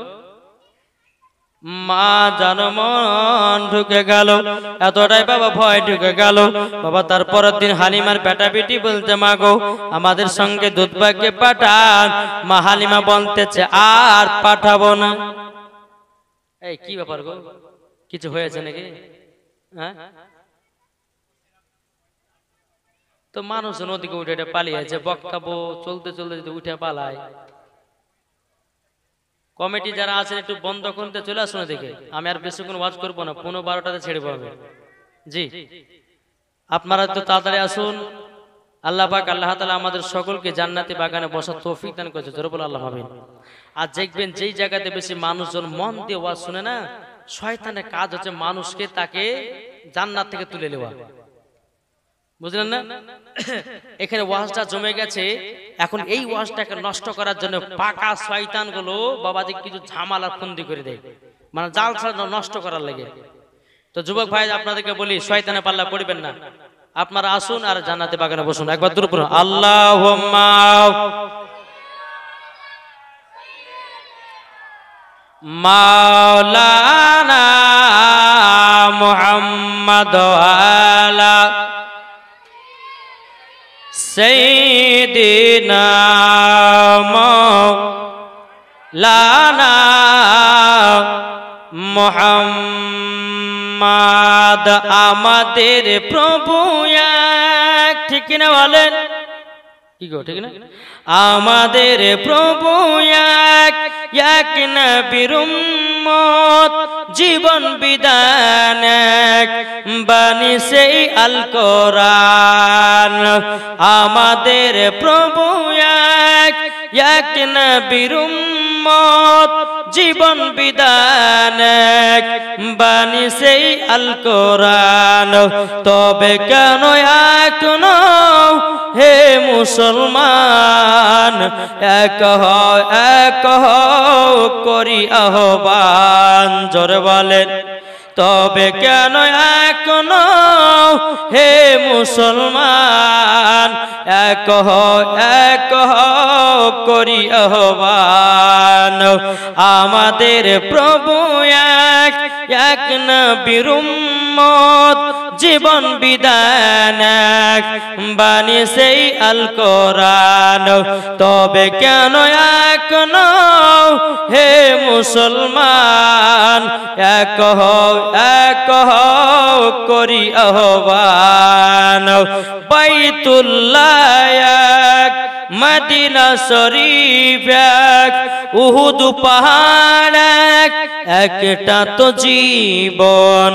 মা জানো মন ঢুকে গেল, এতটাই বাবা ভয় ঢুকে গেল বাবা। তারপরের দিন হালিমার বেটা বেটি বলতে মা গো আমাদের সঙ্গে দুধ ভাইকে পাঠান। মা হালিমা বলতেছে আর পাঠাবো না। এই কি ব্যাপার গো, কিছু হয়েছে নাকি? হ্যাঁ, তো মানুষজন ওদিকে উঠে পালিয়েছে, বক্তাবো চলতে চলতে যদি উঠে পালায়। কমিটি যারা আছেন একটু বন্ধ করতে চলে আসুন দেখে, আমি আর বেশিক্ষণ ওয়াজ করবো না, 11:30-তে ছেড়ে পাবে। জি আপনারা তো তাড়াতাড়ি আসুন। আল্লাহ পাক আল্লাহ তাআলা আমাদের সকলকে জান্নাতি বাগানে বসার তৌফিক দান করেছে, জোরে বলে আল্লাহ আমিন। আর দেখবেন যেই জায়গাতে বেশি মানুষজন মন দিয়ে ওয়াজ শুনে না, শয়তানের কাজ হচ্ছে মানুষকে তাকে জান্নাত থেকে তুলে নেওয়া, বুঝলেন না? এখানে ওয়াজটা জমে গেছে, এখন এই ওয়াজটাকে নষ্ট করার জন্য পাকা শয়তান গুলো বাবাজি কিছু ঝামেলা ফন্দি করে দেয়, মানে জাল নষ্ট করার লাগে। তো যুবক ভাই আপনাদেরকে বলি শয়তানের পাল্লা পড়বেন না, আপনারা আসুন আর জান্নাতে বাগানে বসুন। একবার দূর পড়ুন আল্লাহুম্মা মাওলানা মুহাম্মদ আলা সাইয়্যিদিনা মাওলানা মুহাম্মদ আমাদের প্রভু এক, ঠিক না বলেন? কি গো ঠিক না? আমাদের প্রভু এক, এক নবীর উম্মত, জীবন বিধান এক, বাণী সেই আল কোরআন। আমাদের প্রভু এক, এক নবীর উম্মত, জীবন বিধান এক, বাণী সেই আল কোরআন। তবে কেন এখনো হে মুসলমান এক হও, এক হও করি আহ্বান, জোরে বলেন। তবে কেন এখনো হে মুসলমান এক হও, এক হও করি আহ্বান। আমাদের প্রভু এক, এক নবীর উম্মত, জীবন বিধান এক, বাণী সেই আল কোরআন। তবে কেন এখনো হে মুসলমান এক হও, এক হও করি আহ্বান। বাইতুল্লাহ এক, মদিনা শরীফ এক, উহুদ পাহাড় এক, একটা তো জীবন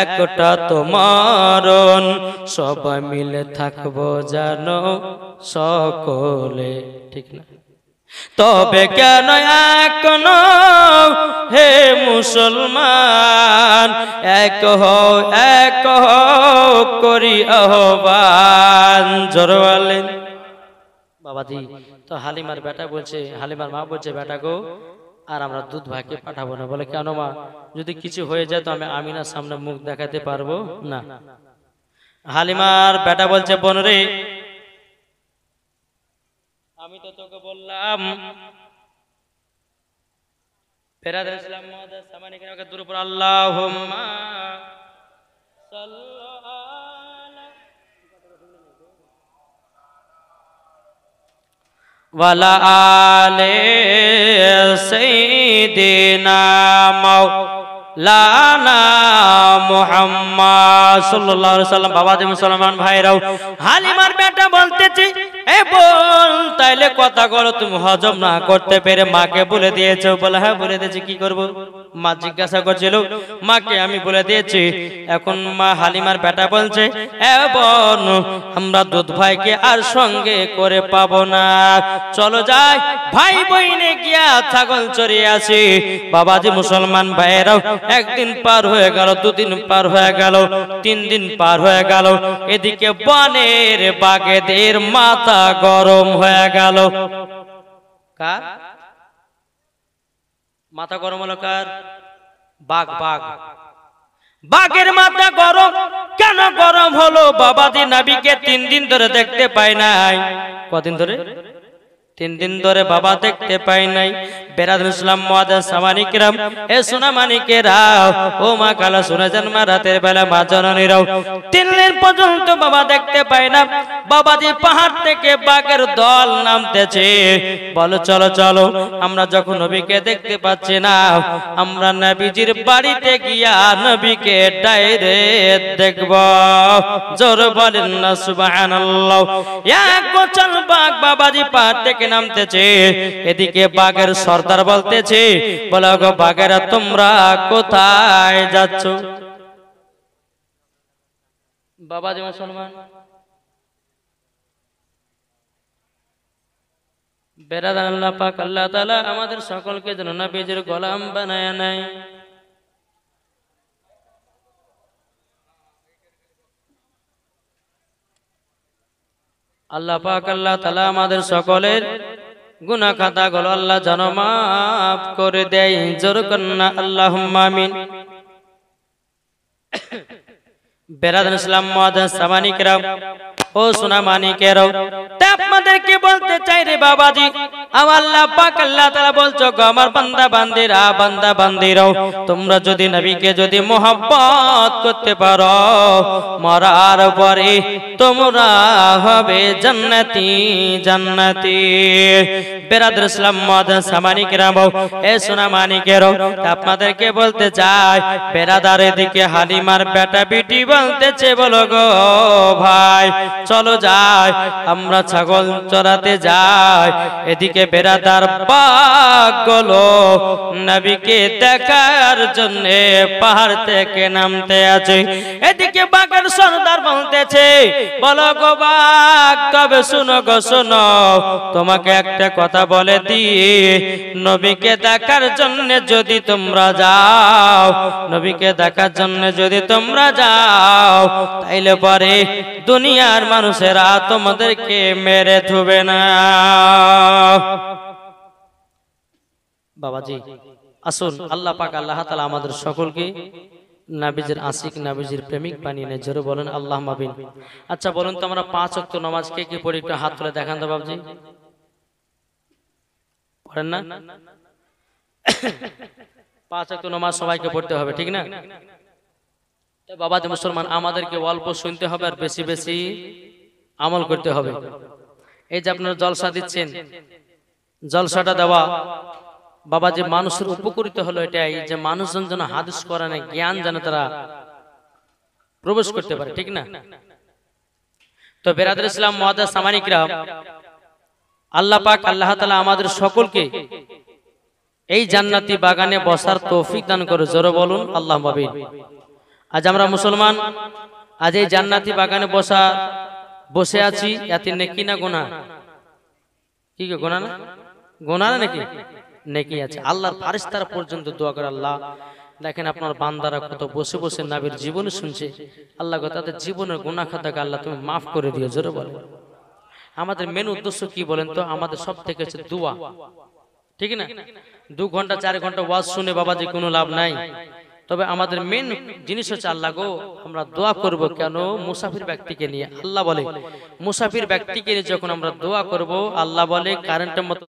একটা তো মরণ, সবাই মিলে থাকবো জানো সকলে, ঠিক না? তবে কেন এখনো হে মুসলমান এক হও, এক হও করি আহ্বান, জোরে বলেন। বাবাজি তো হালিমার বেটা বলছে, হালিমার মা বলছে বেটা গো আর আমরা দুধ ভাইকে পাঠাবো না। বলে কেন মা? যদি কিছু হয়ে যায় তো আমি আমিনার সামনে মুখ দেখাতে পারবো না। হালিমার বেটা বলছে বোন রে, আমি তো তোকে বললাম ফেরাদের ইসলাম মহাদাস সামানিক রাখা দূর পর আল্লাহুম্মা সাল্লাল্লাহু ওয়ালা আলে সাইয়্যিদিনা মাওলানা মুহাম্মদ সাল্লাল্লাহু আলাইহি ওয়াসাল্লাম। বাবা জি মুসলমান ভাইরাও, হালিমার বেটা বলতেছে এ বল তাইলে কথাগুলো তুমি হজম না করতে পেরে মাকে বলে দিয়েছো? বলে হ্যাঁ বলে দিয়েছি। কি করব? মা জিজ্ঞাসা করছিল, মাকে আমি বলে দিয়েছি। এখন মা হালিমার বেটা বলছে এ বোন আমরা দুধ ভাইকে আর সঙ্গে করে পাবো না, চলো যাই ভাই বইনে গিয়া ছাগল চড়িয়ে আসি। বাবাজি মুসলমান ভাইয়েরাও, একদিন পার হয়ে গেল, দুদিন পার হয়ে গেল, 3 দিন পার হয়ে গেল, এদিকে বনের বাঘেদের মাথা গরম হয়ে গেল। কার? মাথা গরম হলো কার? বাঘ বাঘ বাঘের মাথা গরম কেন গরম হলো? বাবাজি নবীকে 3 দিন ধরে দেখতে পায় নাই। কদিন ধরে? 3 দিন ধরে বাবা দেখতে পাই নাই। বেরাদুল ইসলাম মুআজ্জাজ সামানি কিরাম, এ সোনা মানিকেরা, ও মা কালা শুনে যান মা, রাতের বেলা মা জননীরাও 3 দিন পর্যন্ত বাবা দেখতে পায় না। বাবাজি পাহাড় থেকে বাঘের দল নামতেছে, বলো চলো চলো, আমরা যখন নবীকে দেখতে পাচ্ছি না, আমরা নবীজির বাড়িতে গিয়া নবীকে ডাইরেক্ট দেখব। জোর বলেন না সুবহানাল্লাহ। এক গোছাল বাঘ বাবাজি পাহাড় থেকে নামতেছে, এদিকে বাঘের সর্দার বলতেছে, বলো গো বাঘেরা তোমরা কোথায় যাচ্ছ? বাবাজি মুসলমান, বেরাদার আল্লাহ পাক আল্লাহ তাআলা আমাদের সকলকে যেন নবীজির গোলাম বানায় নেয়। আল্লাহ পাক আল্লাহ তাআলা আমাদের সকলের গুনাহ খাতাগুলো আল্লাহ যেন মাফ করে দেয়। জোর কন্না আল্লাহুম্মা আমিন। বেরাদার ইসলাম মুআজ্জাজ সামানি কিরাম, ও সোনা মানিকেরাও, তা আপনাদেরকে বলতে চাই রে বাবাজি, আল্লাহ পাক আল্লাহ তাআলা বলছো গো আমার বান্দা বান্দিরা, বান্দা বান্দিরাও, তোমরা যদি নবীকে যদি মোহাব্বত করতে পারো, মরার পরে তোমরা হবে জান্নাতি জান্নাতি। বেরাদুল ইসলাম মুআজ্জাজ সামানি কিরাম, এ সোনা মানিকেরাও, তা আপনাদেরকে বলতে চাই, বেরাদার এদিকে হালিমার বেটা বিটি বলতেছে, বলো গো ভাই চলো যাই আমরা ছাগল চরাতে যাই। এদিকে বেরাদার বাঘগুলো নবীকে দেখার জন্য পাহাড় থেকে নামতে আছে। এদিকে বাঘের সর্দার বলতেছে, বলো গো বাঘ, তবে শুনো গো শুনো, তোমাকে একটা কথা বলে দিই, নবীকে দেখার জন্য যদি তোমরা যাও, নবীকে দেখার জন্য যদি তোমরা যাও, তাইলে পরে দুনিয়ার মানুষেরা তোমাদেরকে মেরে থুবে না। বাবাজি আসুন, আল্লাহ পাক আল্লাহ তাআলা আমাদের সকলকে নবীজির আশিক নবীজির প্রেমিক বানিয়ে নেয়। জোরে বলেন আল্লাহুম্মা আমিন। আচ্ছা বলুন তো আমরা 5 ওয়াক্ত নামাজ কে কি পড়ি? একটু হাত তুলে দেখান তো বাবাজি, পড়েন না? 5 ওয়াক্ত নামাজ সবাইকে পড়তে হবে, ঠিক না? তো বাবাজি মুসলমান, আমাদেরকে অল্প শুনতে হবে আর বেশি বেশি আমল করতে হবে। এই যে আপনারা জলসা দিচ্ছেন, জলসাটা দেওয়া বাবাজি মানুষের উপকৃত হলো এটাই যে মানুষজন যেন হাদিস কোরআনে জ্ঞান যেন তারা প্রবেশ করতে পারে, ঠিক না? তো বেরাদুল ইসলাম মুআজ্জাজ সামানি কিরাম, আল্লাহ পাক আল্লাহ তাআলা আমাদের সকলকে এই জান্নাতি বাগানে বসার তৌফিক দান করে। জোরে বলুন আল্লাহুম্মা আমিন। আজ আমরা মুসলমান, আজ এই জান্নাতি বাগানে বসে আছি, এতে নেকি না গুনাহ? কি গো, গুনাহ না? গুনাহ না নাকি? নেকি আছে। আল্লাহর ফেরেশতারা পর্যন্ত দোয়া করে, আল্লাহ দেখেন আপনার বান্দারা কত বসে বসে নবীর জীবন শুনছে, আল্লাহ গো তাদের জীবনের গুনাহ খাতাকে আল্লাহ তুমি মাফ করে দিও। জোরে বলেন। আমাদের মেন উদ্দেশ্য কি বলেন তো? আমাদের সব থেকে হচ্ছে দোয়া, ঠিক না? 2 ঘন্টা 4 ঘন্টা ওয়াজ শুনে বাবাজি কোনো লাভ নাই। তবে আমাদের মেন জিনিস হচ্ছে আল্লাহ গো আমরা দোয়া করব কেন? মুসাফির ব্যক্তিকে নিয়ে। আল্লাহ বলে মুসাফির ব্যক্তিকে নিয়ে যখন আমরা দোয়া করব, আল্লাহ বলে কারেন্টের মতো